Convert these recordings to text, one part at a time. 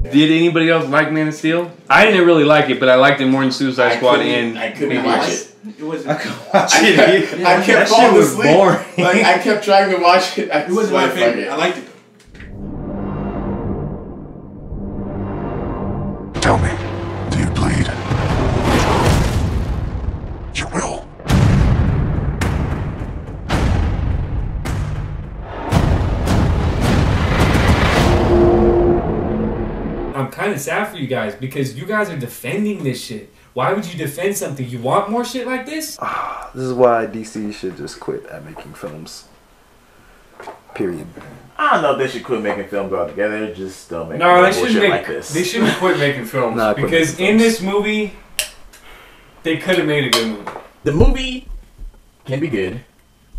Did anybody else like Man of Steel? I didn't really like it, but I liked it more than Suicide Squad. I couldn't watch it. I couldn't watch it. I kept falling asleep. Like I kept trying to watch it. It was my favorite. I liked it. Tell me, do you bleed? You will. I'm kind of sad for you guys because you guys are defending this shit. Why would you defend something? You want more shit like this? This is why DC should just quit at making films. Period. I don't know if they should quit making films altogether. Just don't make no, they bullshit shouldn't like this. They shouldn't quit making films because in this movie, they could have made a good movie. The movie can be good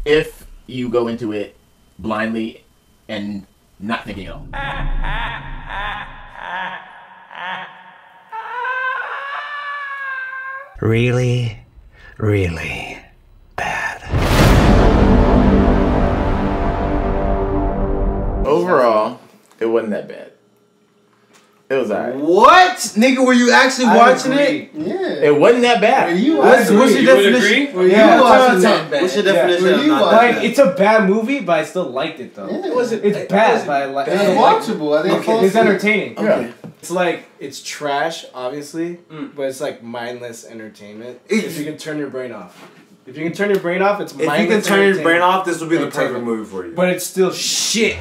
if you go into it blindly and not thinking at all. Really, really bad. Overall, it wasn't that bad. It was alright. What? Nigga, were you actually watching it? Yeah. It wasn't that bad. What's your definition? Were you watching that bad? What's your definition of not like, bad? it's a bad movie, but I still liked it though. Yeah. It's bad, but I like it. It's watchable. I think It's entertaining. Okay. It's like, it's trash, obviously, but it's like mindless entertainment. If you can turn your brain off. If you can turn your brain off, it's mindless. If you can turn your brain off, this will be the perfect movie for you. But it's still shit.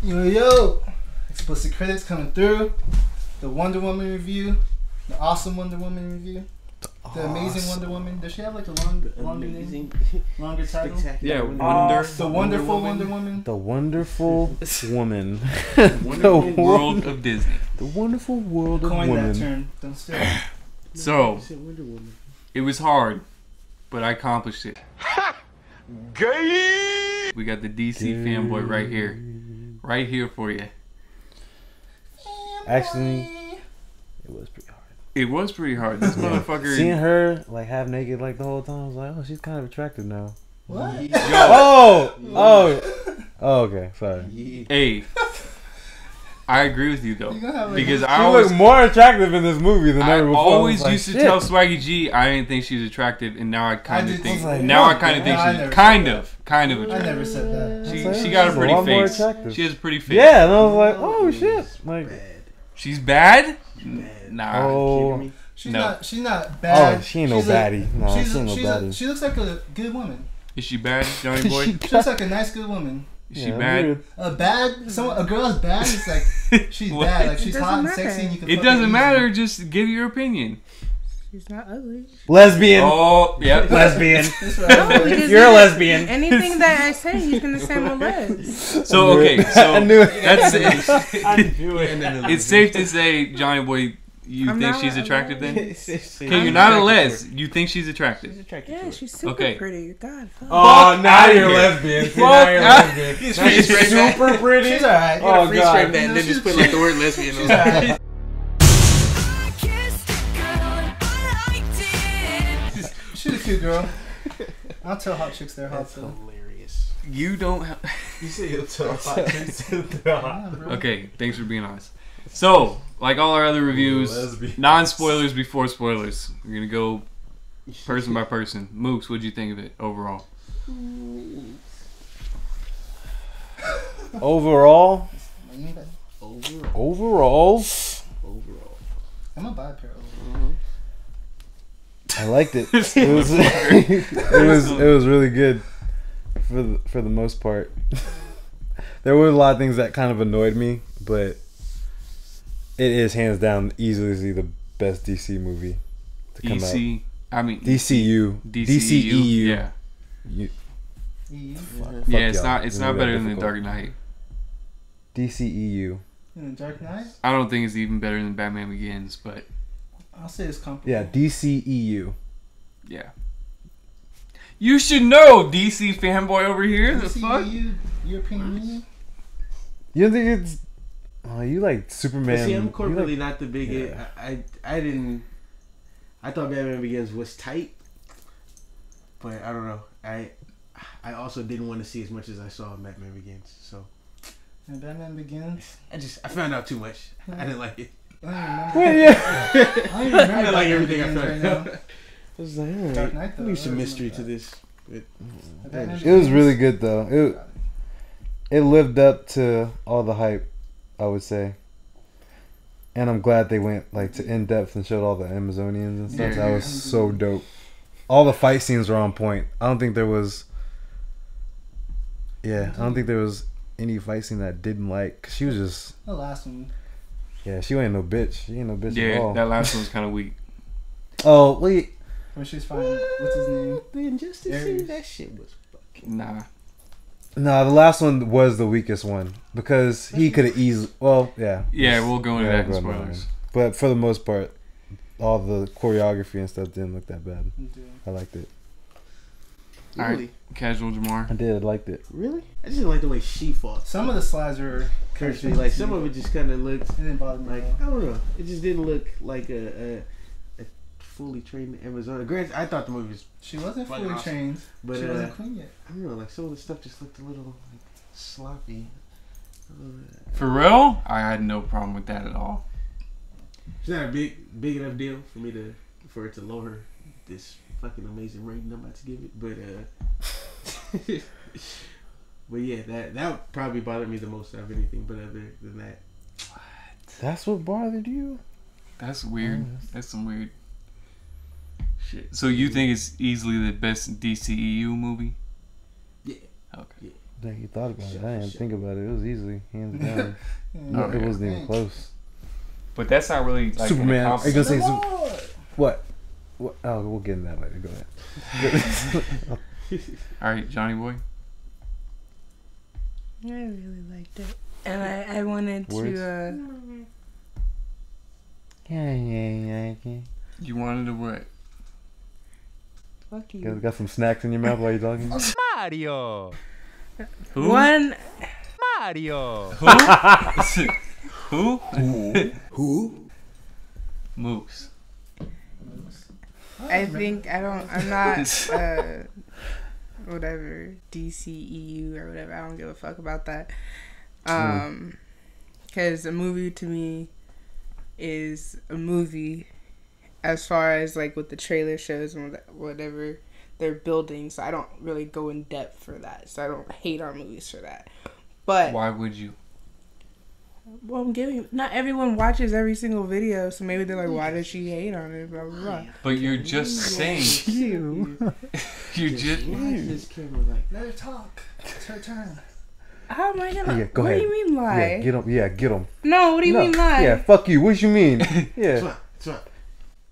Yo, explicit critics coming through. The Wonder Woman review, the awesome Wonder Woman review, the amazing Wonder Woman. Does she have like a longer name? Longer title? Yeah, the wonderful Wonder Woman. The wonderful woman. The world of Disney. The wonderful world of Coin women. that term. Don't steal it. So, it was hard, but I accomplished it. Gay. We got the DC fanboy right here. Right here for you. Actually, it was pretty hard. It was pretty hard. This motherfucker. Seeing her like half naked like the whole time, I was like, oh, she's kind of attractive now. What? Yo. Oh, okay, sorry. Hey, I agree with you though, because She I always looked more attractive in this movie than ever before. I always like, used to tell Swaggy G I didn't think she was attractive, and now I kind of think. like, Now I no, kind of think I she's never kind said of I attractive. never said that. She got a she's pretty lot more face. attractive. She has a pretty face. Yeah, and I was like, oh shit, like She's bad. Nah. oh, She's No. not. She's not bad. oh, she ain't no She's a- baddie. Nah, she she's ain't no baddie. she looks like a good woman. Is she bad, Johnny boy? She looks like a nice good woman. Is she bad? A girl's bad. It's like she's What? bad. Like she's It hot and doesn't sexy. And you can. It fuck doesn't her matter. Just give your opinion. She's not ugly. Lesbian. Oh, yep. Lesbian. easily. No, because You're a lesbian. Anything that I say, he's gonna say well les. So okay, so I knew it. that's I knew it. it's safe to say, Johnny boy, you I'm think not- she's I'm attractive not- then? Okay, you're not a les. You think she's attractive? Yeah, she's super Okay. pretty. God, fuck. Oh, now outta you're here. lesbian. See, Fuck now you're out- lesbian. He's Now she's freeze frame super pretty. She's alright. Oh Freeze god. frame that and then just put like the word lesbian on it. She's a cute girl. I'll tell hot chicks they're hot too. Hilarious. You don't have. You say you'll tell hot chicks. Okay, thanks for being honest. So, like all our other reviews, non-spoilers before spoilers. We're gonna go person by person. Mooks, what'd you think of it overall? Overall. Overall. I'm gonna buy a pair of I liked it. It was really good for the most part. There were a lot of things that kind of annoyed me, but it is hands down easily the best DC movie to come out. DCU. DCEU. Yeah. Yeah, it's not better than The Dark Knight. DCEU. in Dark Knight. I don't think it's even better than Batman Begins, but I'll say it's comparable. Yeah, DCEU. Yeah. You should know, DC fanboy over here. The fuck? DCEU, European Union. You don't think it's? Oh, you like Superman? See, I'm corporately like, not the big. Yeah. I didn't. I thought Batman Begins was tight, but I don't know. I also didn't want to see as much as I saw in Batman Begins. So. And Batman Begins. I found out too much. I didn't like it. I don't remember. I didn't like everything I found out. I was like, all Dark right, Knight, though. leave some I mystery to remember this. It was really good though. It lived up to all the hype, I would say. And I'm glad they went like to in depth and showed all the Amazonians and stuff. Yeah. That was so dope. All the fight scenes were on point. I don't think there was. Yeah, I don't think there was any fight scene that I didn't like. 'Cause she was just. The last one. Yeah, she ain't no bitch. She ain't no bitch at Yeah, all. that last one was kind of weak. Oh wait. When she's finding what's his name? The Injustice scene, Ares. that shit was fucking. Nah. No, the last one was the weakest one because he could have easily. Well, yeah. Yeah, we'll go into that in we'll go into spoilers. that. But for the most part, all the choreography and stuff didn't look that bad. I liked it. All Really? right, casual Jamar. I did. I liked it. Really? I just didn't like the way she fought. Some of the slides were Cursory, like some of it just kind of looked. It didn't bother me. Like at I all. don't know. It just didn't look like a fully trained Amazon. Granted, I thought the movie was. She wasn't fucking fully awesome. trained, But she wasn't queen yet. I don't know. Like some of the stuff just looked a little like sloppy. For real? I had no problem with that at all. It's not a big enough deal for it to lower this fucking amazing rating I'm about to give it. But but yeah, that probably bothered me the most out of anything. But other than that, That's what bothered you? That's weird. That's some weird shit. So you think it's easily the best DCEU movie? Yeah. Okay. Yeah. Dang, you thought about it. I didn't think about it. It was easily hands down. Okay. It wasn't even close. But that's not really like Superman. an Are you gonna say accomplishment. what? What? Oh, we'll get into that later. Go ahead. All right, Johnny boy. I really liked it, and I wanted to. Yeah. You wanted to what? Fuck you. Got some snacks in your mouth while you're talking? Mario. Who? One. Mario. Who? who? Moose. I think I'm not whatever DCEU or whatever. I don't give a fuck about that. Because a movie to me is a movie as far as like what the trailer shows and whatever they're building. So I don't really go in depth for that. So I don't hate on movies for that. But Why would you? well, I'm giving. Not everyone watches every single video, so maybe they're like, "Why does she hate on it?" Blah blah blah. But you're just saying. You. You just. Why is this camera like? Let her talk. It's her turn. How am I gonna? Yeah, go what ahead. do you mean lie? Yeah, get him. No, what do you mean lie? Yeah, fuck you. What you mean? Yeah.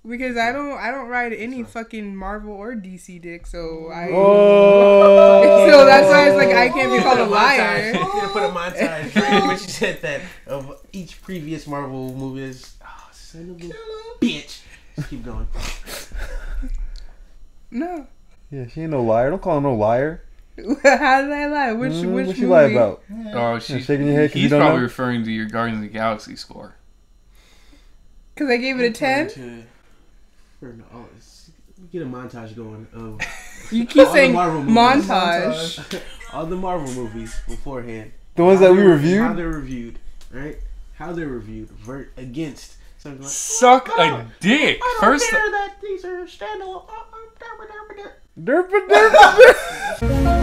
Because I don't ride any fucking Marvel or DC dick, so I. Oh. So that's why it's like I can't be called a liar. You could put a montage right when she said that of each previous Marvel movie is. Oh, son of a bitch. Just keep going. No. Yeah, she ain't no liar. Don't call her no liar. How did I lie? Which What movie? she lie about? Oh, she's shaking your head 'cause you He's don't probably know? referring to your Guardians of the Galaxy score. Because I gave it a 10. Get a montage going of. You keep all saying the Marvel movies. montage. All the Marvel movies beforehand. The ones that we reviewed? How they're reviewed, right? How they're reviewed against. Something like, Suck a dick. I don't First. care that these are standalone. Derpa derpa.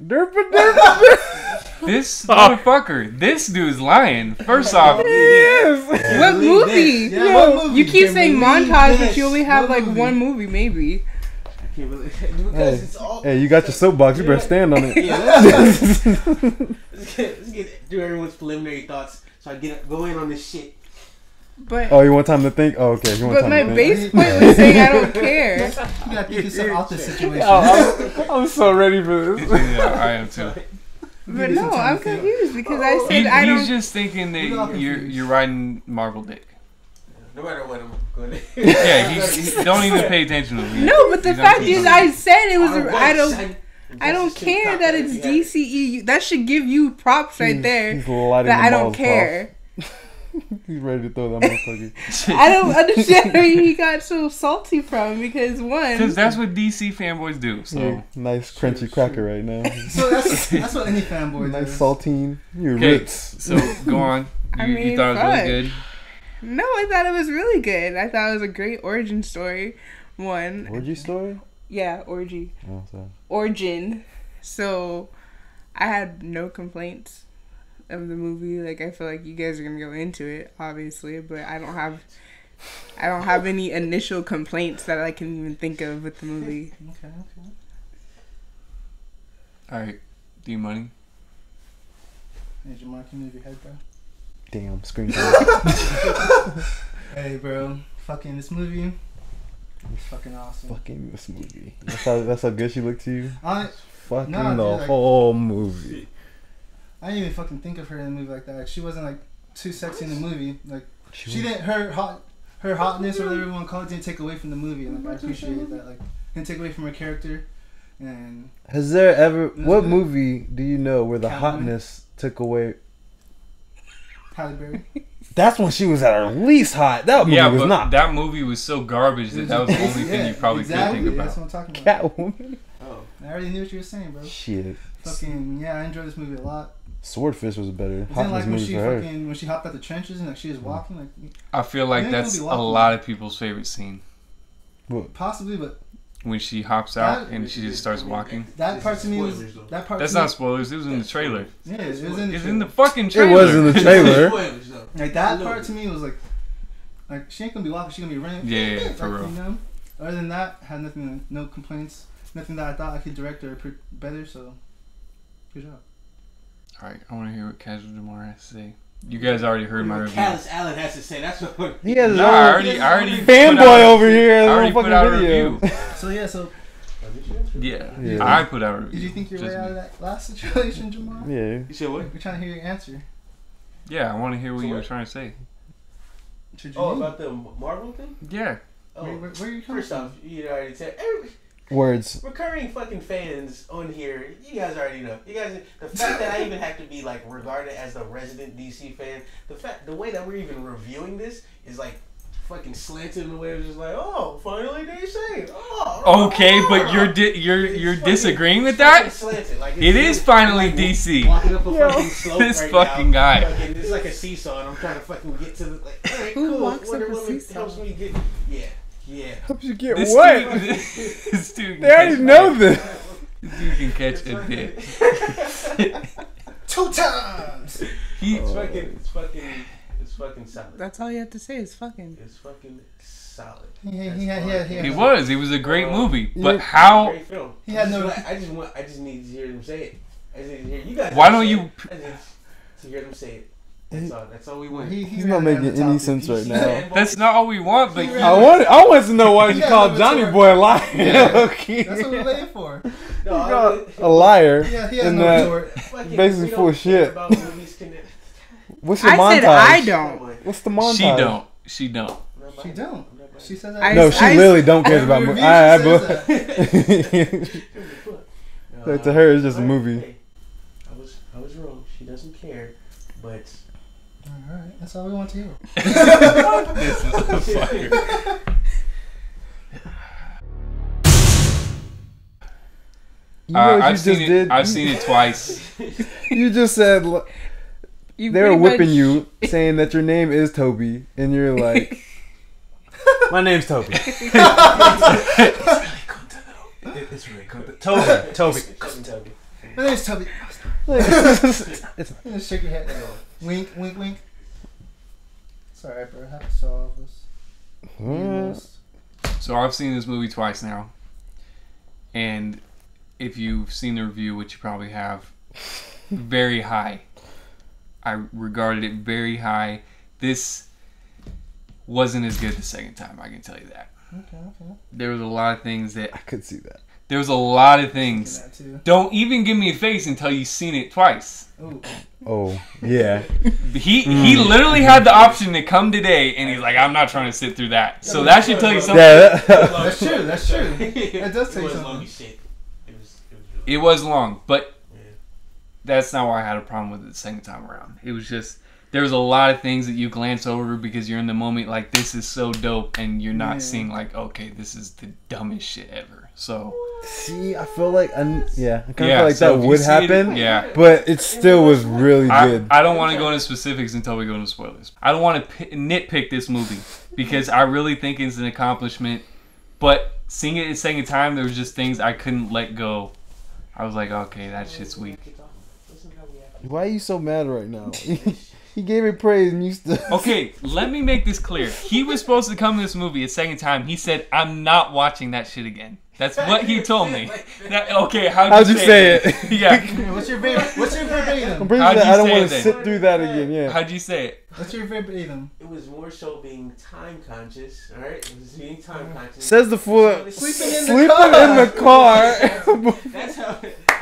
Derpa derpa. This motherfucker. This dude's lying. First off. What movie? Yeah, what movie? You keep saying montage, but you only have What like movie? one movie, maybe. I can't believe because it's all. Hey, you got your soapbox. You better stand on it. Yeah, let's get through everyone's preliminary thoughts so So I go in on this shit. But Oh, you want time to think? Oh, okay. You want but time my to think? base point was saying I don't care. You gotta think yourself out this situation. I'm so ready for this. Yeah, I am too. But no, I'm confused because I said I don't. He's just thinking that you're riding Marvel dick. No matter what I'm going to. Yeah, he don't even pay attention to me. No, but the fact is, I said it was. I don't care that it's DCEU. That should give you props right there. He's lighting that the I don't balls care. He's ready to throw that motherfucker. I don't understand where he got so salty from because Because that's what DC fanboys do. So yeah, nice crunchy cracker right now. So that's what any fanboy nice does. saltine. You're okay, Ritz. so go on. You thought it was really good? No, I thought it was really good. I thought it was a great origin story. One. Orgy story? Yeah, orgy. Oh, sorry. Origin. So, I had no complaints of the movie. Like, I feel like you guys are gonna go into it, obviously, but I don't have any initial complaints that I can even think of with the movie. Okay. All right, D Money. Hey, Jamar, can you move your head, bro? Damn, screen time. Hey, bro. Fucking this movie. It's fucking awesome. Fucking this movie. That's how good she looked to you? Fucking nah, the dude, like, whole movie. I didn't even fucking think of her in a movie like that. Like, she wasn't like too sexy in the movie. Like she didn't her hotness or whatever you want to call it didn't take away from the movie. And like I appreciated that. Like didn't take away from her character. And has there ever what movie do you know where the Catwoman? hotness took away? Halle Berry. That's when she was at her least hot. That movie was not. That movie was so garbage that was the only thing you probably could think about. That's what I'm talking about. Catwoman. Oh, I already knew what you were saying, bro. Shit. Fucking yeah, I enjoyed this movie a lot. Swordfish was better. Then like when she when she hopped out the trenches and like she was walking like. I feel like that's a lot of people's favorite scene. What? Possibly, but. When she hops out and she just starts walking. That part to me was That's not spoilers. It was in the trailer. Yeah, it was in the. It's in the fucking trailer. It was in the trailer. Like that part to me was like she ain't gonna be walking. She gonna be running. Yeah, for real. You know? Other than that, had nothing, no complaints. Nothing that I thought I could direct her better. So, good job. All right, I want to hear what Casual Jamar has to say. You guys already heard my review. Callous Allen has to say. That's what. He has I already fanboy over here. I already put out a review. So yeah, Yeah, I put out a review. Did you think you were out of that last situation, Jamar? Yeah. You said what? We're trying to hear your answer. Yeah, I want to hear what you were trying to say. About the Marvel thing? Yeah. Oh, where are you coming first off, you already said. Words. Recurring fucking fans on here, you guys already know. You guys, the fact that I even have to be like regarded as the resident DC fan, the way that we're even reviewing this is like fucking slanted in a way of just like, oh, finally they say it. Okay, but you're disagreeing with that? Slanted. Like, it is finally DC. Walking up a fucking slope this right fucking now. guy. Fucking, it's like a seesaw, and I'm trying to fucking get to the like. All right, Who cool. walks Wonder up a Woman seesaw? helps me get. Yeah. Helps you get This what? Dude, this dude They already know this. This dude can catch a dick. 2 times. It's fucking solid. That's all you have to say is fucking. It's fucking solid. He was a great movie, but how? Great film. He had no. I just need to hear them say it. I just need to hear you guys. Why don't you? I need to hear them say it. That's all we want. He's not making any sense right now. That's not all we want, but I want to know why you called Johnny Boy a liar. Yeah. Okay. That's what we're waiting for. A liar. Yeah, he has and no retort. basically full of shit. What's your I montage? said I don't. What's the montage? She don't. She don't. She says that. No, she literally don't care about movies. So to her, it's just a movie. Hey, I was wrong. She doesn't care, but. All right, that's all we want to hear. This motherfucker. I've seen it twice. You just said they were whipping you, saying that your name is Toby, and you're like, "My name's Toby." It's really cool. Toby. My name's Toby. Just shake your head. Wink, wink, wink. It's alright, bro. It happens to all of us. So I've seen this movie twice now, and if you've seen the review, which you probably have, very high. I regarded it very high. This wasn't as good the second time, I can tell you that. Okay. There was a lot of things that... I could see that. There was a lot of things. Don't even give me a face until you've seen it twice. Ooh. Oh, yeah. He literally had the option to come today, and he's like, I'm not trying to sit through that. So that should tell you something. Yeah, That's true. That's true. That does tell you something. It was long, but that's not why I had a problem with it the second time around. It was just... There was a lot of things that you glance over because you're in the moment like, this is so dope, and you're not seeing like, okay, this is the dumbest shit ever. So... See, I feel like, I kind of feel like so that would happen. But it still was really good. I don't want to go into specifics until we go into spoilers. I don't want to nitpick this movie because I really think it's an accomplishment. But seeing it a second time, there was just things I couldn't let go. I was like, okay, that shit's weak. Why are you so mad right now? He gave it praise and you still... Okay, let me make this clear. He was supposed to come to this movie a second time. He said, I'm not watching that shit again. That's what he told me. Okay, how'd you say it? Yeah. What's your verbatim? I'm pretty sure I don't want to sit through that again. Yeah. How'd you say it? What's your verbatim? It was more so being time conscious. All right, it was being time conscious. Says the fool Sleeping in the car.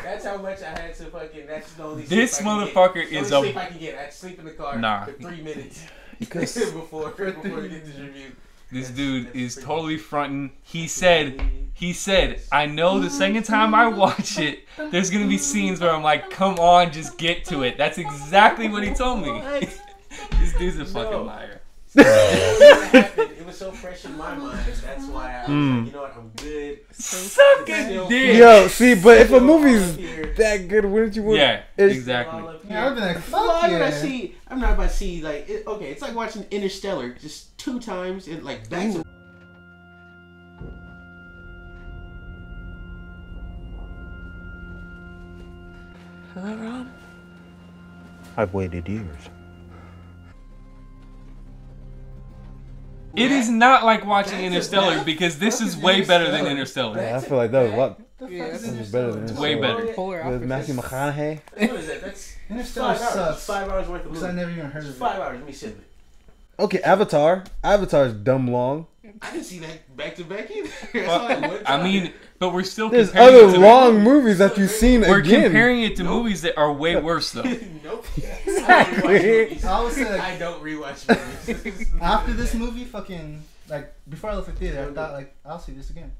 That's how much I had to fucking. That's the only. This motherfucker is a. Sleep I can get. I had to sleep in the car for 3 minutes before we get this review. This dude is totally fronting. He said, I know the second time I watch it, there's going to be scenes where I'm like, come on, just get to it. That's exactly what he told me. This dude's a fucking liar. It was so fresh in my mind. That's why I was like, you know what, I'm good. Suck it, dick. Yo, see, but if a movie's that good, wouldn't you want? Yeah, exactly. Yeah, I'd be like, fuck why yeah. would I see? I'm not about to see like. Okay, it's like watching Interstellar just 2 times and like back to. I've waited years. It is not like watching Interstellar because this is way better than Interstellar. Yeah, I feel like that was a lot. Yeah, That was better than It's way better. With Matthew McConaughey. What is that? That's Interstellar 5 hours. sucks. 5 hours worth of Because movie. I never even heard of It's it. 5 hours. Let me sit it. Okay, Avatar. Avatar's dumb long. I didn't see that back to back either. I saw it one I time. mean, but we're still There's comparing other it to long movies that you've seen We're again. comparing it to movies that are way worse though. Nope. Exactly. I always say, like, I don't rewatch movies. after this movie, fucking, like, before I left the theater, I thought, like, I'll see this again.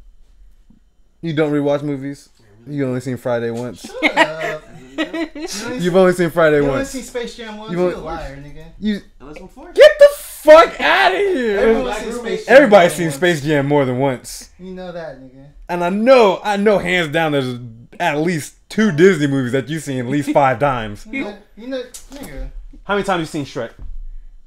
You don't rewatch movies? You only seen Friday once. Shut up. You've only seen Friday You only once. seen Space Jam once? You You only- a liar, nigga. You Unless I'm forced. get the fuck out of here. Everyone's seen Space Jam. Everybody's seen Space Jam more than once. You know that, nigga. And I know hands down there's at least 2 Disney movies that you've seen at least 5 times. You know, nigga. How many times you seen Shrek?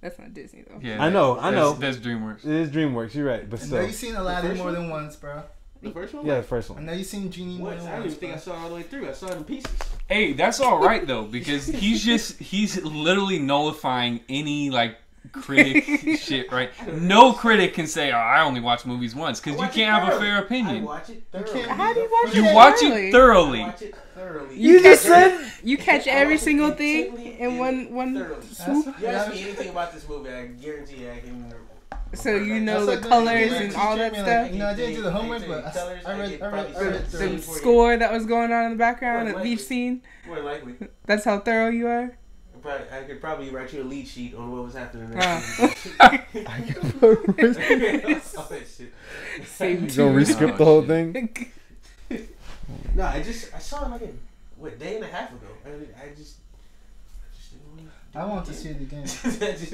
That's not Disney though. Yeah, I know. That's DreamWorks. It is DreamWorks, you're right, but I know still. you've seen Aladdin more than once, bro. The first one? Yeah, the first I one. know you've seen Genie more What? than I don't once. even think I bro. saw it all the way through. I saw it in pieces. Hey, that's all right though because he's literally nullifying any like critic shit, right? No critic can say, "Oh, I only watch movies once," because you can't have a fair I opinion. watch it thoroughly. How do you watch You it watch thoroughly? it thoroughly. I watch it thoroughly. You just said You catch every watch it single intently thing in one thoroughly. swoop. You ask me anything about this movie, I guarantee you I can. So you know That's the like colors like and all that Jamie, stuff. like, you know, I didn't do the homework, but I read The through. score that was going on in the background of each scene. More than likely. That's how thorough you are. I could probably write you a lead sheet on what was happening. Oh. All that shit. Save You gonna rescript the whole thing? No, I saw it like a day and a half ago. I just didn't I want to see it again. I just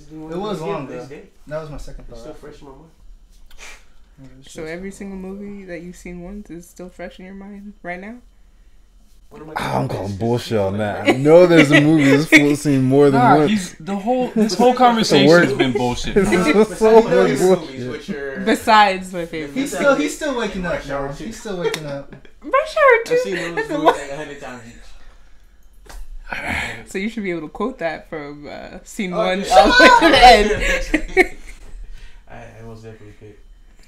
didn't want It was long, this though. day. That was my second It's still thought. fresh in my mind. So every single movie that you've seen once is still fresh in your mind right now? I'm calling bullshit on that. I know there's a movie this fool seen more than once. This whole conversation has been bullshit. It's so much bullshit. Besides my favorite. He's still waking up, y'all. He's still waking up. Brush hour too. I've seen those That's a movies lot. like 100 times each. So you should be able to quote that from scene Oh, one yeah. all the way to the end. I most definitely could.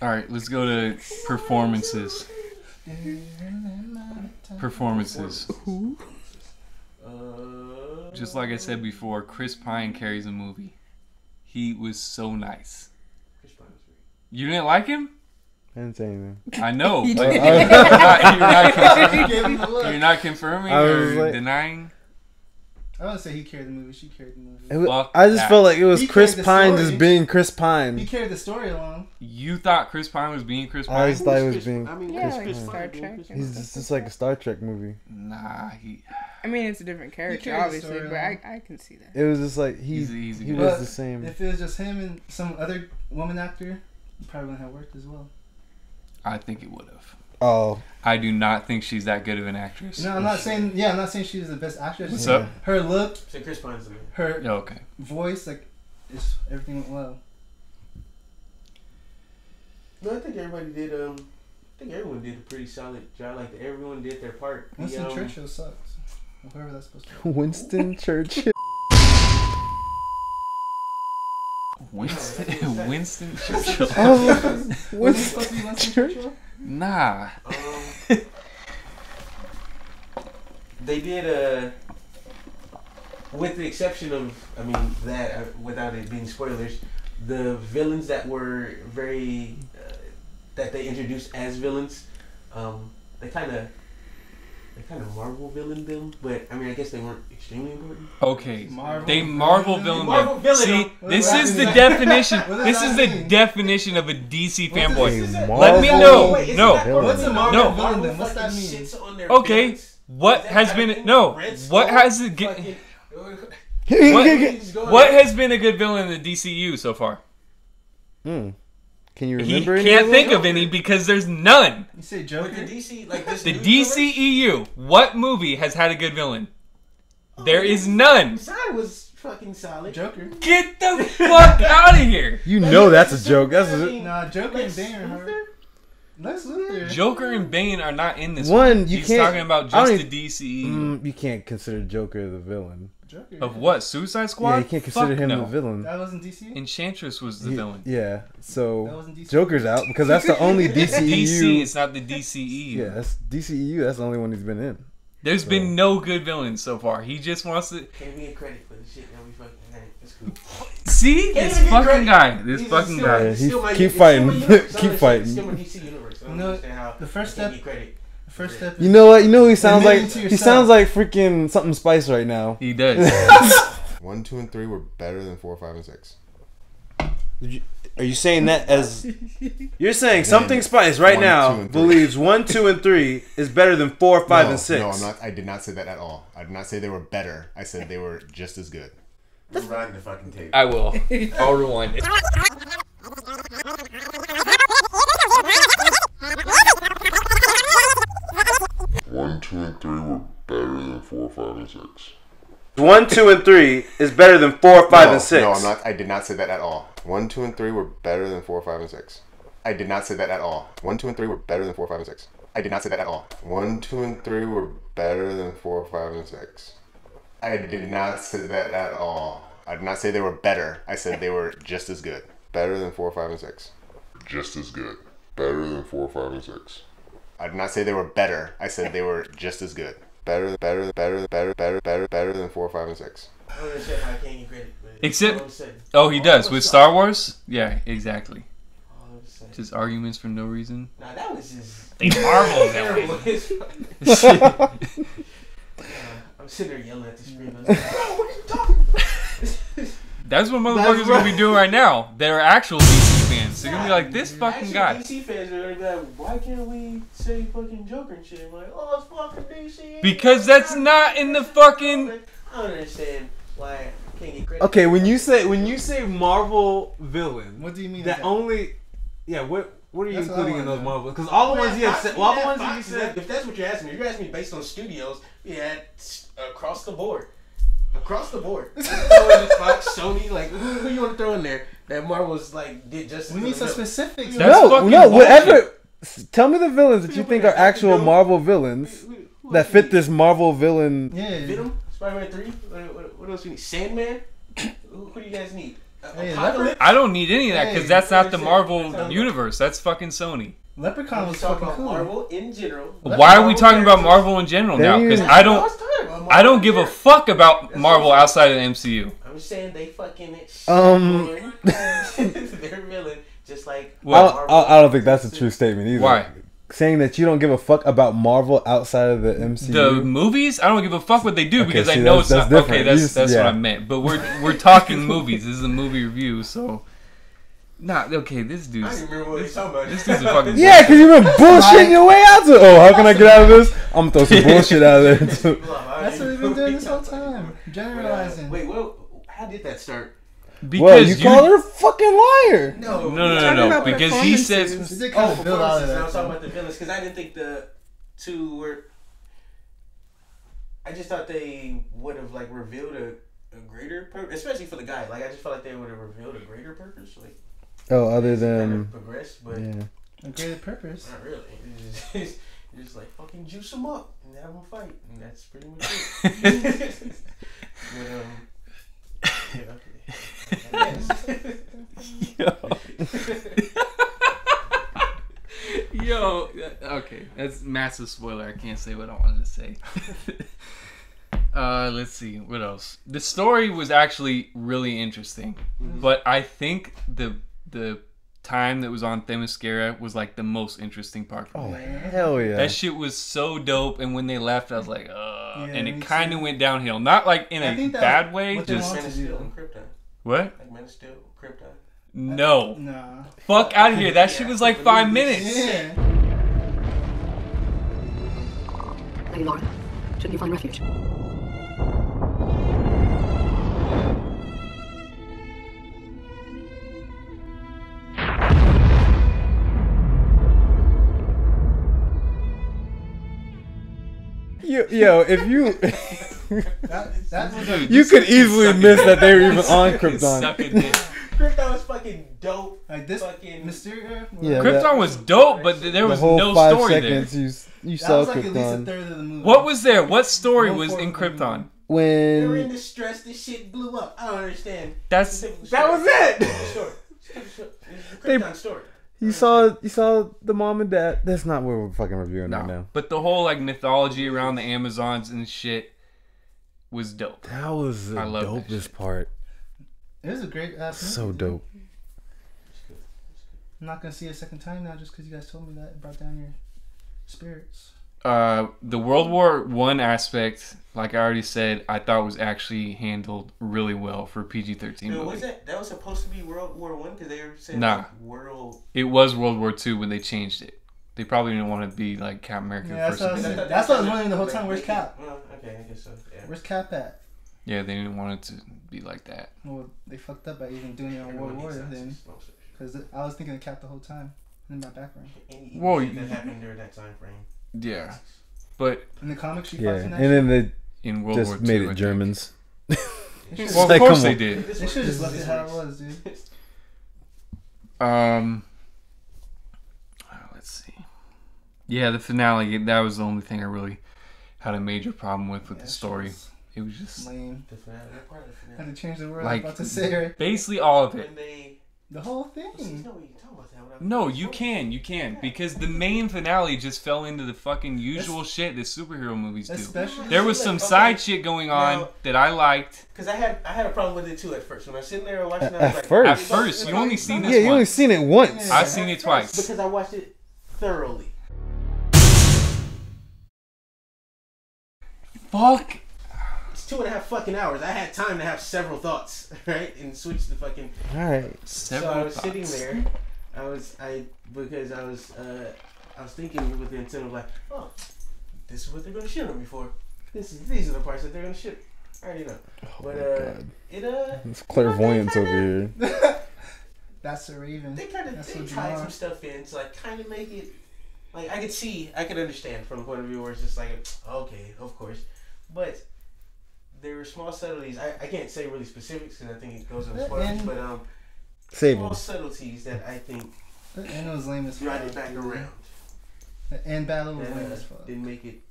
All right, let's go to performances. Performances. Who? just like I said before, Chris Pine carries a movie. He was so nice. You didn't like him? I didn't say anything. I know, but you're not confirming or denying. I wouldn't say he carried the movie. She carried the movie. I just felt like it was He Chris carried the Pine story. just being Chris Pine. He carried the story along. You thought Chris Pine was being Chris Pine? I just thought he was being Yeah, like Star Trek. He's just like a Star Trek movie. Nah, I mean, it's a different character, carried the obviously, story but along. I can see that. It was just like he But was the same. If it was just him and some other woman actor, it probably wouldn't have worked as well. I think it would have. Oh. I do not think she's that good of an actress. No, I'm not saying. Yeah, I'm not saying she's the best actress. What's up? Her look. So Chris Pine's the man. Her okay. voice, like, everything went well. No, I think everybody did. I think everyone did a pretty solid job. Like everyone did their part. Winston Churchill sucks. Whoever that's supposed to be. Winston Churchill. Winston Churchill. Winston Churchill? Nah. They did with the exception of, I mean, that without it being spoilers, the villains that were very that they introduced as villains, they kind of Marvel villained them, but I mean, I guess they weren't extremely important. Okay, Marvel they Marvel villain Marvel them. villain See, them. this What is does the that definition. mean? What This does is that the mean? definition of a DC fanboy. Marvel Let me know. Wait, No. What's a Marvel No. villain then? What's that mean? Shits on their Okay, villains. what Is that has how been you no? Red What Skull has it get? fucking- What has been a good villain in the DCU so far? Can you He remember any can't of think them? of any because there's none. You say Joker? With the DC, like this The new DCEU. What movie has had a good villain? There is none. universe, Side was fucking solid. Joker. Get the fuck out of here. You know that's a joke. That's a, Nah, Joker Lex and Bane are Luthor? hard. Lex Luthor. Joker and Bane are not in this One, one. you He's can't- talking about I just don't the DCEU. you can't consider Joker the villain. Joker. Of what? Suicide Squad? Yeah, you can't consider Fuck him no. the villain. That wasn't DC? Enchantress was the villain. Yeah, That so wasn't DC. Joker's out because that's the only DCEU. DC, it's not the DCEU. Yeah, that's DCEU. That's the only one he's been in. There's been no good villains so far. He just wants to Can't be a credit for the shit that we fucking had. That's cool. see Can't this even get fucking credit. guy. This He's fucking still- guy. Yeah, it's he- still my- keep it's still fighting. my universe. I Keep understand. fighting. It's still my DC universe. I don't No, understand how the first I can't step- get credit. The first step You know what? You know he sounds Admitting like. to He yourself. sounds like freaking something Spice right now. He does. 1, 2, and 3 were better than 4, 5, and 6. Are you saying that as you're saying Then something Spice right 1, 2, now and 3. believes 1, 2, and 3 is better than 4, 5, and 6? No, I'm not. I did not say that at all. I did not say they were better. I said they were just as good. Rewind the fucking tape. I will. I'll rewind it. 1, 2, and 3 were better than 4, 5, and 6. 1, 2, and 3 is better than 4, 5, and 6. No, I'm not. I did not say that at all. 1, 2, and 3 were better than 4, 5, and 6. I did not say that at all. 1, 2, and 3 were better than 4, 5, and 6. I did not say that at all. 1, 2, and 3 were better than 4, 5, and 6. I did not say that at all. I did not say they were better. I said they were just as good. Better than 4, 5, and 6. Just as good. Better than 4, 5, and 6. I did not say they were better. I said they were just as good. Better than 4, 5, and 6. I don't understand how I can't get credit. But Except- all of a sudden- Oh, he does with Star Wars. Yeah, exactly. all of a sudden- Just arguments for no reason. Nah, that was just They Marvel terrible. villain. I'm sitting there yelling at the screen. I was like, bro, what are you talking about? That's what motherfuckers are gonna be doing right now. They're actual DC fans. They're gonna be like, this fucking Actually, guy. DC fans are gonna be like, why can't we say fucking Joker and shit? I'm like, oh, it's fucking DC. Because that's not in the fucking. I don't understand why I can't get credit. Okay, when you say Marvel villain, What do you mean? that only, yeah. What are you That's what I including in wanna those know. Marvel? Because all the ones you have said, all the ones that you Fox, said. if that's what you're asking me, you're asking me based on studios. We had across the board. Across the board. Throw in Fox, Sony, like who you want to throw in there that Marvel's like did justice? We to need the some villain? specifics. That's fucking No, bullshit. whatever. Tell me the villains that you think are actual Marvel villains Who that else fit we this Marvel villain. Yeah. Venom, Spiderman 3. What else we need? Sandman. Who do you guys need? Hey, Apocalypse. I don't need any of that because Hey, that's not the that's Marvel it. universe. That's fucking Sony. Leprechaun We was talk fucking about cool. Marvel in general. Why are we talking about Marvel in general now? Because I I don't. was talking about I don't give a fuck about Marvel outside of the MCU. I'm just saying they fucking they're villain, just like. I don't think that's a true statement either. Why? Saying that you don't give a fuck about Marvel outside of the MCU. The movies, I don't give a fuck what they do because I know it's that's not different. okay. That's what I meant. But we're talking movies. This is a movie review, so. Nah, okay. This dude's. I don't even remember what he's talking about. This dude's a fucking. Yeah, because you've been bullshitting your way out to. Oh, how can I get out of this? I'm gonna throw some bullshit out of there. That's what we've been doing this whole time. Generalizing. Wait, how did that start? Because well, you called her a fucking liar. No. Because he says. I was talking about the villains because I didn't think the two were. I just thought they would have like revealed a greater purpose, especially for the guy. Like I just felt like they would have revealed a greater purpose. Like other than kind of progress, but a greater purpose. Not really. It's just like fucking juice them up and have them fight, and that's pretty much it. Yo, okay, that's massive spoiler. I can't say what I wanted to say. Let's see, what else? The story was actually really interesting, but I think the time that was on Themyscira was like the most interesting part for me. Hell yeah. That shit was so dope, and when they left, I was like, and it kind of went downhill. Not like in a bad way, just... Man of Steel and Krypton. What? Like Man of Steel, Krypton. No. Nah. Fuck out of here. That shit was like 5 minutes. Yeah. Lady Laura, shouldn't you find refuge? Yo, if you... Dude, you could easily miss that they were even on Krypton. Krypton was fucking dope. Like this fucking Mysterio. Yeah, Krypton was dope, but there was no story there. You saw was like Krypton. at least a third of the movie. What was there? What story was in Krypton? They were in When distress. This shit blew up. I don't understand. That was it. it. The Krypton story. you saw the mom and dad. That's not what we're fucking reviewing right now. But the whole like mythology around the Amazons and shit was dope. That was the dopest part. It was a great ass movie. So dope. I'm not gonna see it a second time now just because you guys told me that it brought down your spirits. The World War I aspect, like I already said, I thought was actually handled really well for PG-13 movie. Was that was supposed to be World War I? Because they were saying Nah. World. It was World War II when they changed it. They probably didn't want to be like Captain America. Yeah, that's what I was wondering the whole time. Where's Cap? Okay, I guess so. Yeah. Where's Cap at? Yeah, they didn't want it to be like that. Well, they fucked up by even doing it on World War then. Because I was thinking of Cap the whole time in my background. Whoa, that happened during that time frame. Yeah, but in the comics, she Yeah, fights in that and then they in World just War made II, it Germans. Well, of course they did. They should have just left it how it was, dude. Let's see. Yeah, the finale. That was the only thing I really had a major problem with the story. It was just lame. The finale. Had to change the word like I'm about to say. Right? basically all of it. The whole thing. No, you can, because the main finale just fell into the fucking usual shit that superhero movies do. There was some side shit going on that I liked. Because I had a problem with it too at first. When I was sitting there watching, At first, you only seen this Yeah, you once. only seen it once. I've seen it twice. Because I watched it thoroughly. Fuck. It's 2.5 fucking hours. I had time to have several thoughts, right, and switch the fucking. All right. So I was sitting there. Because I was thinking with the intent of like, oh, this is what they're gonna shoot on me for. These are the parts that they're gonna shoot. I already know. But it's clairvoyance over here. That's the Raven. They tied some stuff in to like kind of make it like I could understand from the point of view where it's just like, okay, of course, but there were small subtleties. I can't say really specifics because I think it goes on spoilers, but small subtleties that I think the end was lame as fuck. Brought it back around. The end battle was lame as fuck. Didn't make it